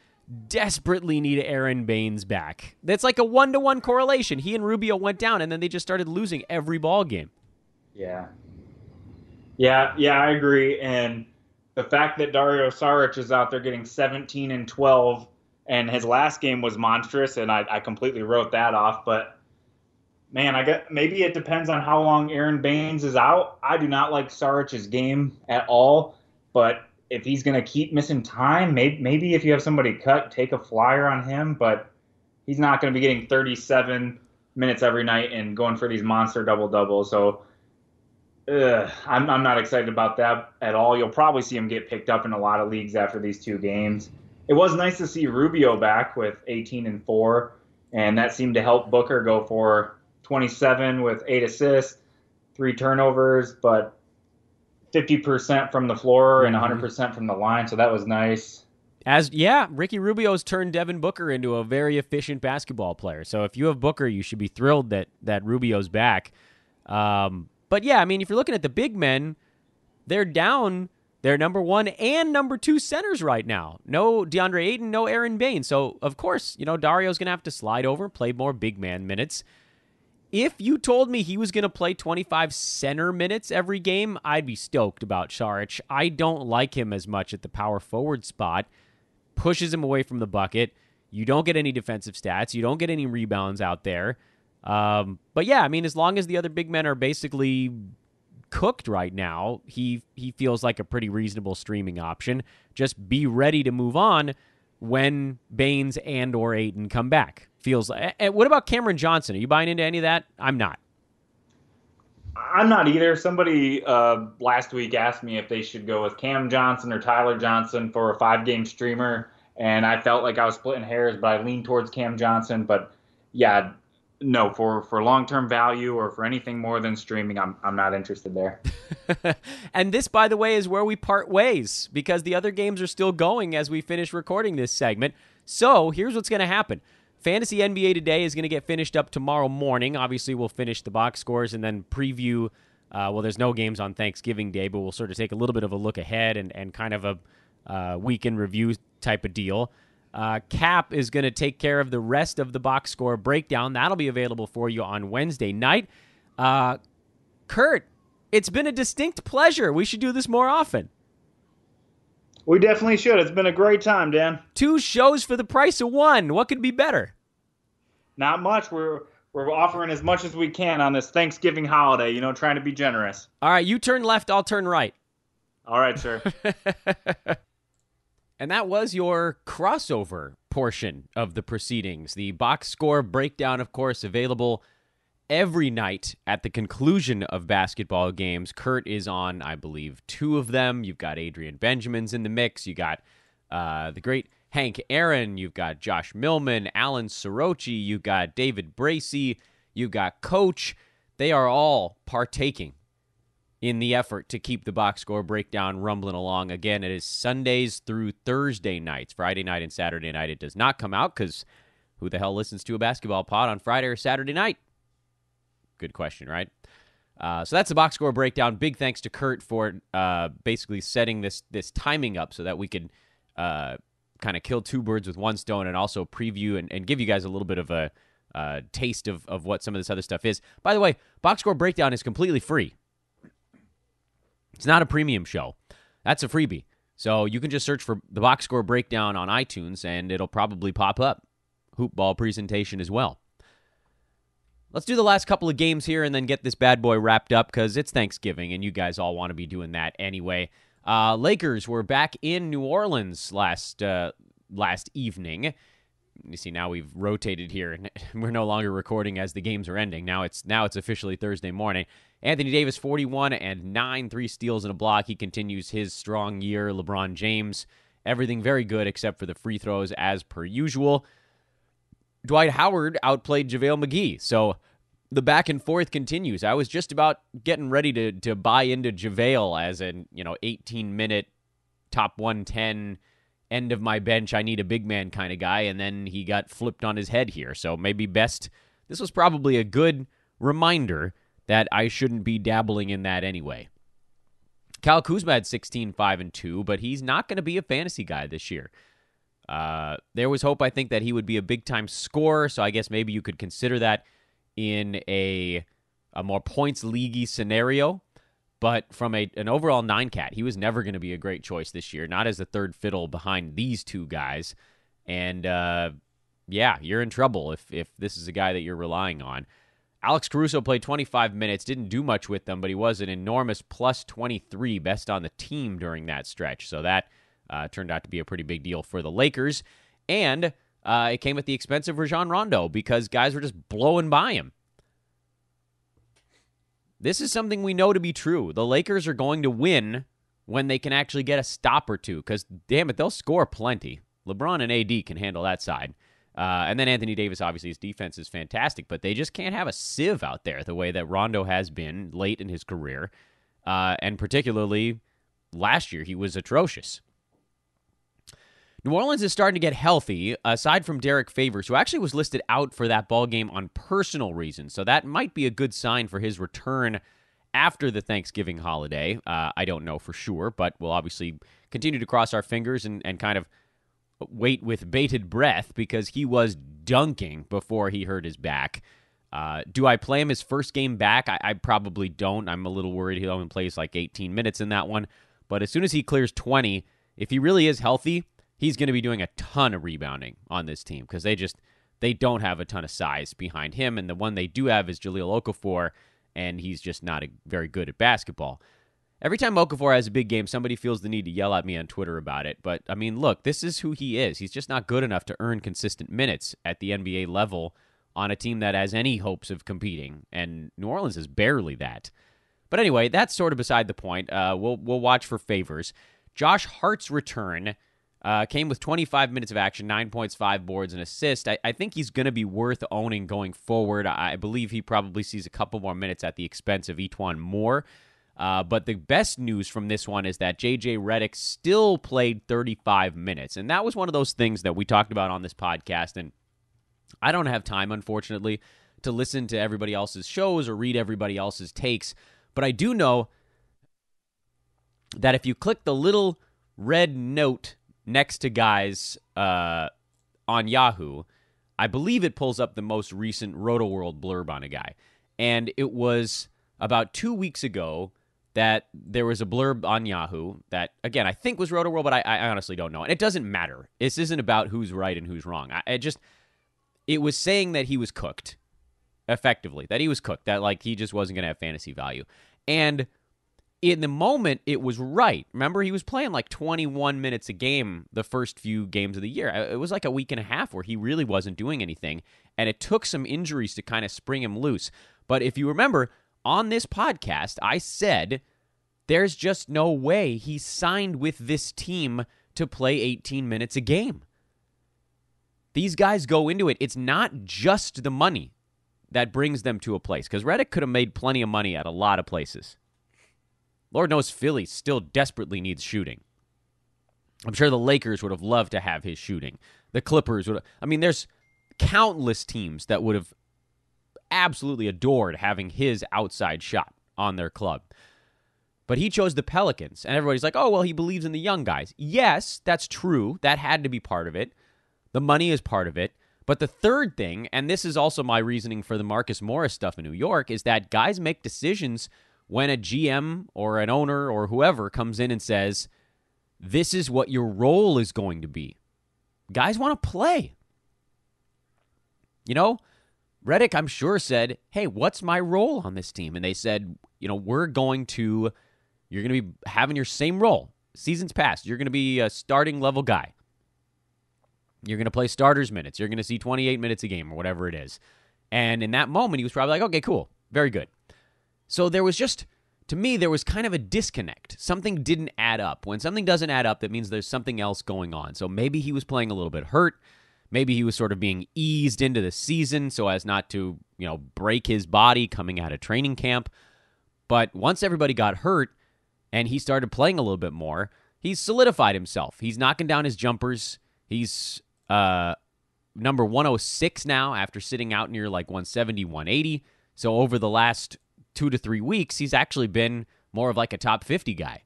S2: desperately need Aaron Baines back. That's like a 1-to-1 correlation. He and Rubio went down, and then they just started losing every ball game.
S3: Yeah, I agree. And the fact that Dario Saric is out there getting 17 and 12, and his last game was monstrous, and I completely wrote that off. But, man, maybe it depends on how long Aaron Baines is out. I do not like Saric's game at all, but if he's going to keep missing time, maybe if you have somebody cut, take a flyer on him. But he's not going to be getting 37 minutes every night and going for these monster double-doubles. So I'm not excited about that at all. You'll probably see him get picked up in a lot of leagues after these 2 games. It was nice to see Rubio back with 18 and 4, and that seemed to help Booker go for 27 with 8 assists, 3 turnovers. But 50% from the floor and 100% from the line, so that was nice.
S2: Ricky Rubio's turned Devin Booker into a very efficient basketball player. So if you have Booker, you should be thrilled that Rubio's back. But yeah, I mean, if you're looking at the big men, they're down their number 1 and number 2 centers right now. No DeAndre Ayton, no Aaron Bain. So, of course, Dario's going to have to slide over, play more big man minutes. If you told me he was going to play 25 center minutes every game, I'd be stoked about Saric. I don't like him as much at the power forward spot. Pushes him away from the bucket. You don't get any defensive stats. You don't get any rebounds out there. But yeah, I mean, as long as the other big men are basically cooked right now, he feels like a pretty reasonable streaming option. Just be ready to move on when Baines and or Ayton come back. What about Cameron Johnson? Are you buying into any of that? I'm not.
S3: I'm not either. Somebody last week asked me if they should go with Cam Johnson or Tyler Johnson for a 5-game streamer, and I felt like I was splitting hairs, but I leaned towards Cam Johnson. But yeah, no, for long-term value or for anything more than streaming, I'm not interested there.
S2: And this, by the way, is where we part ways, because the other games are still going as we finish recording this segment. So here's what's going to happen. Fantasy NBA Today is going to get finished up tomorrow morning. Obviously, we'll finish the box scores and then preview. There's no games on Thanksgiving Day, but we'll sort of take a little bit of a look ahead and kind of a weekend review type of deal. Cap is going to take care of the rest of the box score breakdown. That'll be available for you on Wednesday night. Kurt, it's been a distinct pleasure. We should do this more often.
S3: We definitely should. It's been a great time, Dan.
S2: 2 shows for the price of 1. What could be better?
S3: Not much. We're offering as much as we can on this Thanksgiving holiday, trying to be generous.
S2: All right, you turn left, I'll turn right.
S3: All right, sir.
S2: And that was your crossover portion of the proceedings. The box score breakdown, of course, available every night at the conclusion of basketball games. Kurt is on, I believe, 2 of them. You've got Adrian Benjamin's in the mix. You got the great Hank Aaron. You've got Josh Millman, Alan Sorochi. You've got David Bracey. You've got Coach. They are all partaking in the effort to keep the box score breakdown rumbling along. Again, it is Sundays through Thursday nights. Friday night and Saturday night it does not come out, because who the hell listens to a basketball pod on Friday or Saturday night? Good question, right? So that's the box score breakdown. Big thanks to Kurt for basically setting this timing up so that we could kind of kill 2 birds with 1 stone and also preview and give you guys a little bit of a taste of what some of this other stuff is. By the way, box score breakdown is completely free. It's not a premium show. That's a freebie. So you can just search for the box score breakdown on iTunes and it'll probably pop up. Hoop ball presentation as well. Let's do the last couple of games here and then get this bad boy wrapped up, because it's Thanksgiving and you guys all want to be doing that anyway. Lakers were back in New Orleans last evening. You see, now we've rotated here, and we're no longer recording as the games are ending. Now it's officially Thursday morning. Anthony Davis, 41 and 9, 3 steals and a block. He continues his strong year. LeBron James, everything very good except for the free throws as per usual. Dwight Howard outplayed JaVale McGee, so the back and forth continues. I was just about getting ready to buy into JaVale as an 18-minute top 110 end of my bench, I need a big man kind of guy, and then he got flipped on his head here. So maybe this was probably a good reminder that I shouldn't be dabbling in that anyway. Kyle Kuzma had 16, 5, and 2, but he's not going to be a fantasy guy this year. There was hope, I think, that he would be a big-time scorer, so I guess maybe you could consider that in a more points leaguey scenario. But from an overall 9-cat, he was never going to be a great choice this year, not as the third fiddle behind these 2 guys. And, you're in trouble if this is a guy that you're relying on. Alex Caruso played 25 minutes, didn't do much with them, but he was an enormous plus 23, best on the team during that stretch. So that turned out to be a pretty big deal for the Lakers. And it came at the expense of Rajon Rondo because guys were just blowing by him. This is something we know to be true. The Lakers are going to win when they can actually get a stop or 2 because, damn it, they'll score plenty. LeBron and AD can handle that side. And then Anthony Davis, obviously, his defense is fantastic, but they just can't have a sieve out there the way that Rondo has been late in his career. and particularly last year, he was atrocious. New Orleans is starting to get healthy, aside from Derek Favors, who actually was listed out for that ball game on personal reasons. So that might be a good sign for his return after the Thanksgiving holiday. I don't know for sure, but we'll obviously continue to cross our fingers and kind of wait with bated breath because he was dunking before he hurt his back. Do I play him his first game back? I probably don't. I'm a little worried he only plays like 18 minutes in that one. But as soon as he clears 20, if he really is healthy, he's going to be doing a ton of rebounding on this team because they don't have a ton of size behind him, and the one they do have is Jahlil Okafor, and he's just not very good at basketball. Every time Okafor has a big game, somebody feels the need to yell at me on Twitter about it. But, I mean, look, this is who he is. He's just not good enough to earn consistent minutes at the NBA level on a team that has any hopes of competing, and New Orleans is barely that. But anyway, that's sort of beside the point. We'll watch for Favors. Josh Hart's return came with 25 minutes of action, 9 points, 5 boards, and assist. I think he's going to be worth owning going forward. I believe he probably sees a couple more minutes at the expense of E'Twaun Moore. But the best news from this one is that J.J. Redick still played 35 minutes. And that was one of those things that we talked about on this podcast. And I don't have time, unfortunately, to listen to everybody else's shows or read everybody else's takes. But I do know that if you click the little red note next to guys on Yahoo, I believe it pulls up the most recent RotoWorld blurb on a guy. And it was about 2 weeks ago that there was a blurb on Yahoo that, again, I think was RotoWorld, but I honestly don't know. And it doesn't matter. This isn't about who's right and who's wrong. It was saying that he was cooked, effectively, that he was cooked, that like he just wasn't going to have fantasy value. And in the moment, it was right. Remember, he was playing like 21 minutes a game the first few games of the year. It was like a week and a half where he really wasn't doing anything, and it took some injuries to kind of spring him loose. But if you remember, on this podcast, I said there's just no way he signed with this team to play 18 minutes a game. These guys go into it. It's not just the money that brings them to a place, because Redick could have made plenty of money at a lot of places. Lord knows Philly still desperately needs shooting. I'm sure the Lakers would have loved to have his shooting. The Clippers would have, I mean, there's countless teams that would have absolutely adored having his outside shot on their club. But he chose the Pelicans, and everybody's like, oh, well, he believes in the young guys. Yes, that's true. That had to be part of it. The money is part of it. But the third thing, and this is also my reasoning for the Marcus Morris stuff in New York, is that guys make decisions when a GM or an owner or whoever comes in and says, this is what your role is going to be. Guys want to play. You know, Redick, I'm sure, said, hey, what's my role on this team? And they said, you know, you're going to be having your same role. Seasons past, you're going to be a starting level guy. You're going to play starters minutes. You're going to see 28 minutes a game or whatever it is. And in that moment, he was probably like, okay, cool. Very good. So there was just, to me, there was kind of a disconnect. Something didn't add up. When something doesn't add up, that means there's something else going on. So maybe he was playing a little bit hurt. Maybe he was sort of being eased into the season so as not to, you know, break his body coming out of training camp. But once everybody got hurt and he started playing a little bit more, he's solidified himself. He's knocking down his jumpers. He's number 106 now after sitting out near like 170, 180. So over the last 2 to 3 weeks, he's actually been more of like a top 50 guy.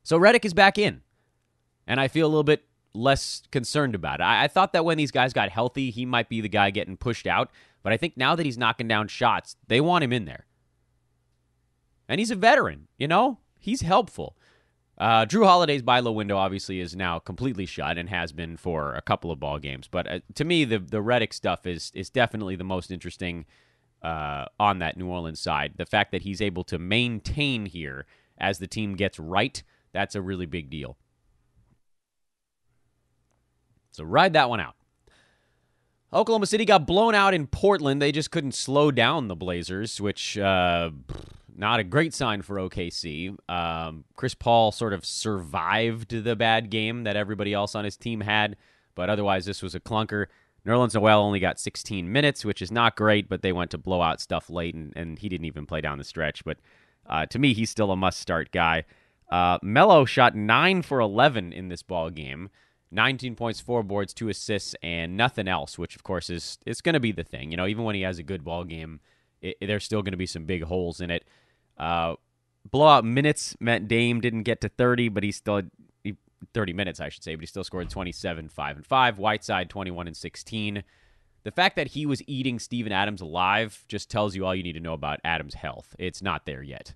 S2: So Redick is back in, and I feel a little bit less concerned about it. I thought that when these guys got healthy, he might be the guy getting pushed out, but I think now that he's knocking down shots, they want him in there. And he's a veteran, you know? He's helpful. Drew Holiday's buy low window obviously is now completely shut and has been for a couple of ball games. But to me, the Redick stuff is definitely the most interesting on that New Orleans side. The fact that he's able to maintain here as the team gets right, that's a really big deal. So ride that one out. Oklahoma City got blown out in Portland. They just couldn't slow down the Blazers, which not a great sign for OKC. Chris Paul sort of survived the bad game that everybody else on his team had, but otherwise this was a clunker. Nerlens Noel only got 16 minutes, which is not great, but they went to blowout stuff late, and he didn't even play down the stretch. But To me, he's still a must-start guy. Melo shot 9 for 11 in this ball game. 19 points, 4 boards, 2 assists, and nothing else, which, of course, is going to be the thing. Even when he has a good ball game, there's still going to be some big holes in it. Blowout minutes meant Dame didn't get to 30, but 30 minutes, I should say, but he still scored 27, 5 and 5. Whiteside, 21 and 16. The fact that he was eating Steven Adams alive just tells you all you need to know about Adams' health. It's not there yet.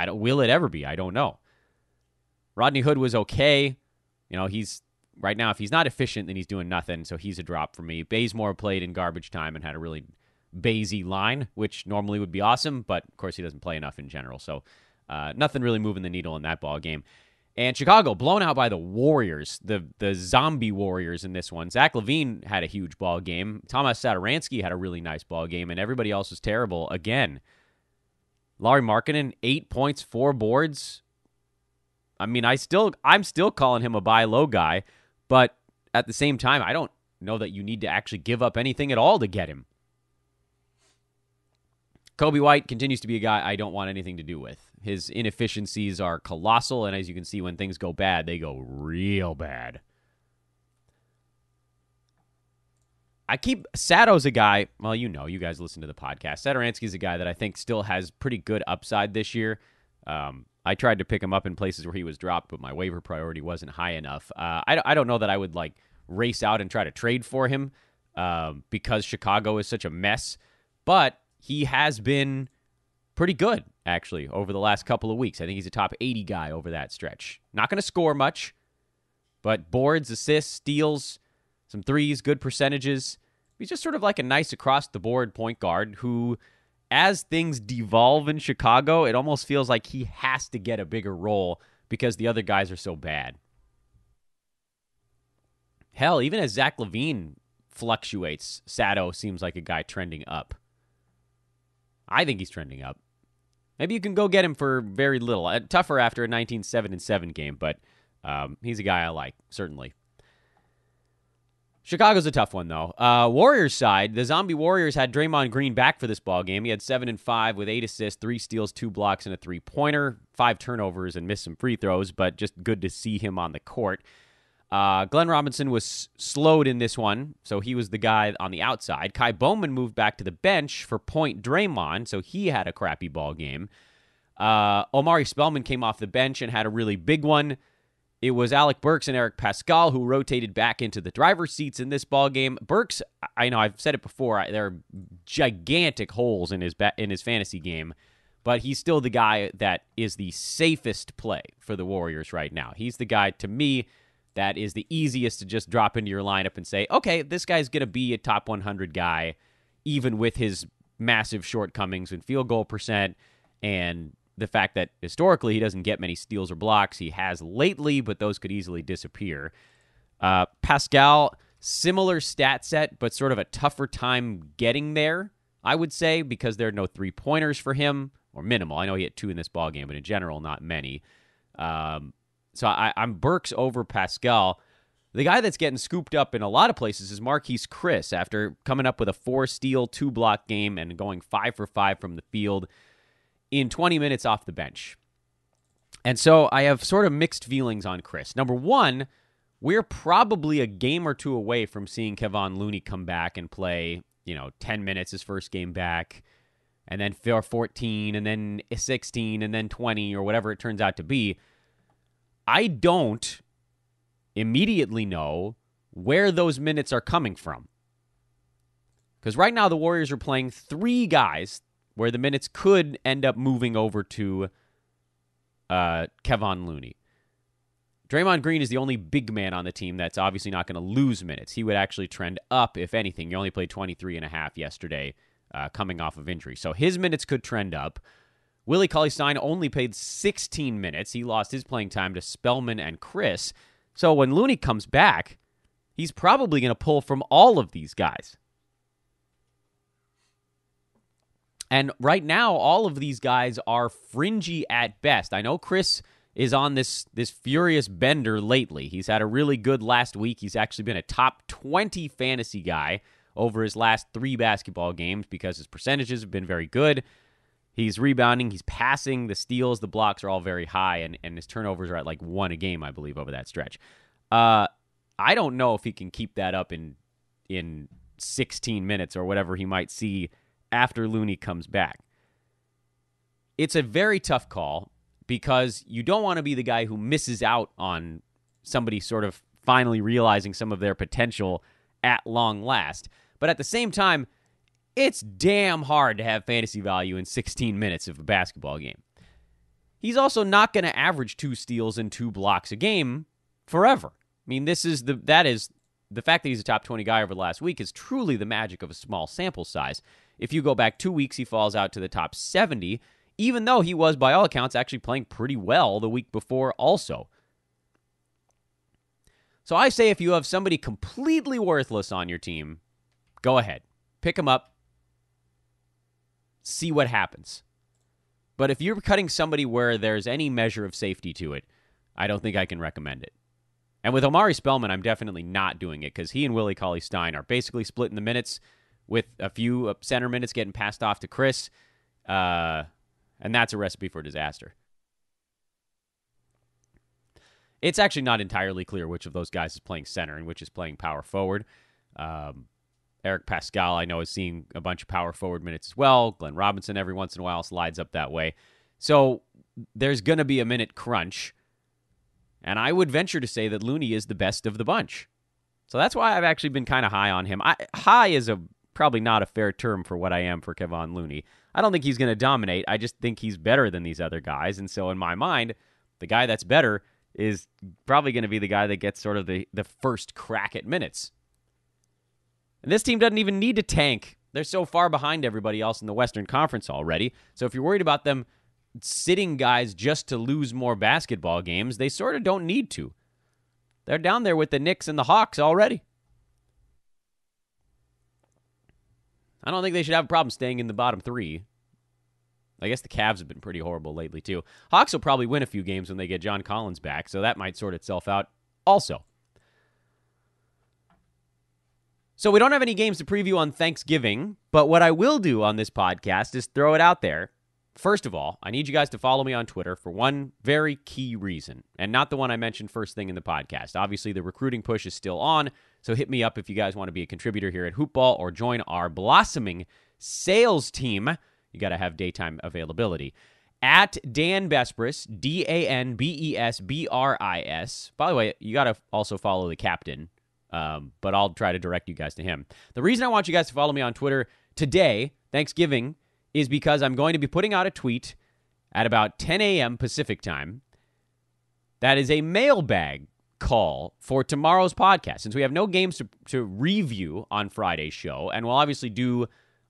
S2: Will it ever be? I don't know. Rodney Hood was okay. He's right now, if he's not efficient, then he's doing nothing, so he's a drop for me. Bazemore played in garbage time and had a really Bazy line, which normally would be awesome, but of course he doesn't play enough in general, so nothing really moving the needle in that ball game. And Chicago blown out by the Warriors, the zombie Warriors in this one. Zach LaVine had a huge ball game. Tomas Satoransky had a really nice ball game, and everybody else was terrible again. Lauri Markkanen, 8 points, 4 boards. I mean, I'm still calling him a buy low guy, but at the same time, I don't know that you need to actually give up anything at all to get him. Kobe White continues to be a guy I don't want anything to do with. His inefficiencies are colossal, and as you can see, when things go bad, they go real bad. Sato's a guy, well, you guys listen to the podcast. Satoransky's a guy that I think still has pretty good upside this year. I tried to pick him up in places where he was dropped, but my waiver priority wasn't high enough. I don't know that I would race out and try to trade for him because Chicago is such a mess, but he has been pretty good, actually, over the last couple of weeks. I think he's a top 80 guy over that stretch. Not going to score much, but boards, assists, steals, some threes, good percentages. He's just sort of like a nice across-the-board point guard who, as things devolve in Chicago, it almost feels like he has to get a bigger role because the other guys are so bad. Hell, even as Zach LaVine fluctuates, Sato seems like a guy trending up. I think he's trending up. Maybe you can go get him for very little. Tougher after a 19-7-7 game, but he's a guy I like, certainly. Chicago's a tough one, though. Warriors side, the Zombie Warriors had Draymond Green back for this ball game. He had 7 and 5 with 8 assists, 3 steals, 2 blocks, and a 3-pointer, 5 turnovers, and missed some free throws, but just good to see him on the court. Glenn Robinson was slowed in this one, so he was the guy on the outside. Kai Bowman moved back to the bench for Point Draymond, so he had a crappy ball game. Omari Spellman came off the bench and had a really big one. It was Alec Burks and Eric Pascal who rotated back into the driver's seats in this ball game. Burks, I know I've said it before, there are gigantic holes in his fantasy game, but he's still the guy that is the safest play for the Warriors right now. He's the guy, to me, that is the easiest to just drop into your lineup and say, okay, this guy's going to be a top 100 guy, even with his massive shortcomings in field goal percent and the fact that historically he doesn't get many steals or blocks. He has lately, but those could easily disappear. Pascal, similar stat set, but sort of a tougher time getting there, I would say, because there are no 3-pointers for him, or minimal. I know he had 2 in this ballgame, but in general, not many. So I'm Burks over Pascal. The guy that's getting scooped up in a lot of places is Marquise Chris after coming up with a 4-steal, 2-block game and going 5 for 5 from the field in 20 minutes off the bench. And so I have sort of mixed feelings on Chris. Number one, we're probably a game or two away from seeing Kevon Looney come back and play, 10 minutes his first game back, and then 14, and then 16, and then 20, or whatever it turns out to be. I don't immediately know where those minutes are coming from. Because right now the Warriors are playing 3 guys where the minutes could end up moving over to Kevon Looney. Draymond Green is the only big man on the team that's obviously not going to lose minutes. He would actually trend up, if anything. He only played 23 and a half yesterday coming off of injury. So his minutes could trend up. Willie Cauley-Stein only played 16 minutes. He lost his playing time to Spellman and Chris. So when Looney comes back, he's probably going to pull from all of these guys. And right now, all of these guys are fringy at best. I know Chris is on this furious bender lately. He's had a really good last week. He's actually been a top 20 fantasy guy over his last 3 basketball games because his percentages have been very good. He's rebounding, he's passing, the steals, the blocks are all very high, and his turnovers are at like 1 a game, I believe, over that stretch. I don't know if he can keep that up in 16 minutes or whatever he might see after Looney comes back. It's a very tough call because you don't want to be the guy who misses out on somebody sort of finally realizing some of their potential at long last. But at the same time, it's damn hard to have fantasy value in 16 minutes of a basketball game. He's also not going to average 2 steals and 2 blocks a game forever. I mean, the fact that he's a top 20 guy over the last week is truly the magic of a small sample size. If you go back 2 weeks, he falls out to the top 70, even though he was, by all accounts, actually playing pretty well the week before also. So I say if you have somebody completely worthless on your team, go ahead. Pick him up. See what happens. But if you're cutting somebody where there's any measure of safety to it, I don't think I can recommend it. And with Omari Spellman, I'm definitely not doing it because he and Willie Cauley-Stein are basically splitting the minutes with a few center minutes getting passed off to Chris. And that's a recipe for disaster. It's actually not entirely clear which of those guys is playing center and which is playing power forward. Eric Pascal, I know, is seeing a bunch of power forward minutes as well. Glenn Robinson every once in a while slides up that way. So there's going to be a minute crunch. And I would venture to say that Looney is the best of the bunch. So that's why I've actually been kind of high on him. High is probably not a fair term for what I am for Kevon Looney. I don't think he's going to dominate. I just think he's better than these other guys. And so in my mind, the guy that's better is probably going to be the guy that gets sort of the first crack at minutes. And this team doesn't even need to tank. They're so far behind everybody else in the Western Conference already. So if you're worried about them sitting guys just to lose more basketball games, they sort of don't need to. They're down there with the Knicks and the Hawks already. I don't think they should have a problem staying in the bottom 3. I guess the Cavs have been pretty horrible lately, too. Hawks will probably win a few games when they get John Collins back, so that might sort itself out also. So we don't have any games to preview on Thanksgiving, but what I will do on this podcast is throw it out there. First of all, I need you guys to follow me on Twitter for one very key reason, and not the one I mentioned first thing in the podcast. Obviously, the recruiting push is still on, so hit me up if you guys want to be a contributor here at Hoopball or join our blossoming sales team. You got to have daytime availability. At Dan Besbris, DanBesbris. By the way, you got to also follow the captain, but I'll try to direct you guys to him. The reason I want you guys to follow me on Twitter today, Thanksgiving, is because I'm going to be putting out a tweet at about 10 a.m. Pacific time. That is a mailbag call for tomorrow's podcast. Since we have no games to review on Friday's show, and we'll obviously do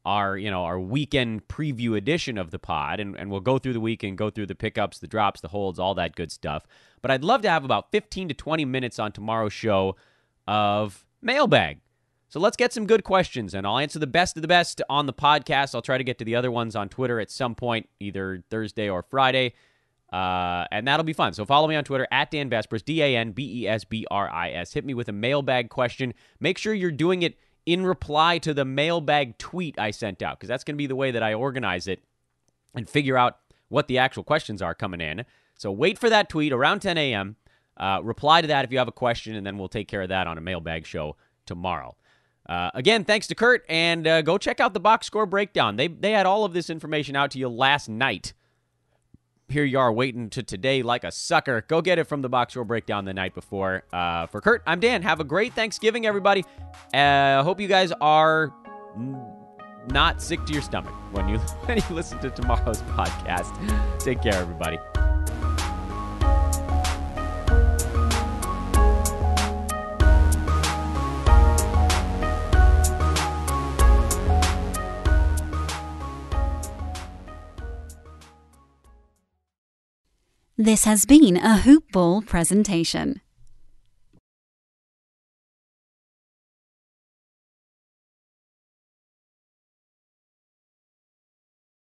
S2: our weekend preview edition of the pod, and we'll go through the week and go through the pickups, the drops, the holds, all that good stuff. But I'd love to have about 15 to 20 minutes on tomorrow's show of mailbag. So let's get some good questions, and I'll answer the best of the best on the podcast. I'll try to get to the other ones on Twitter at some point, either Thursday or Friday, and that'll be fun. So follow me on Twitter, at Dan Besbris, DanBesbris. Hit me with a mailbag question. Make sure you're doing it in reply to the mailbag tweet I sent out, because that's going to be the way that I organize it and figure out what the actual questions are coming in. So wait for that tweet around 10 a.m. Reply to that if you have a question, and then we'll take care of that on a mailbag show tomorrow. Again, thanks to Kurt, and go check out the box score breakdown. They had all of this information out to you last night. Here you are waiting to today like a sucker. Go get it from the box score breakdown the night before. For Kurt, I'm Dan. Have a great Thanksgiving, everybody. Hope you guys are not sick to your stomach when you listen to tomorrow's podcast. Take care, everybody.
S1: This has been a Hoop Ball presentation.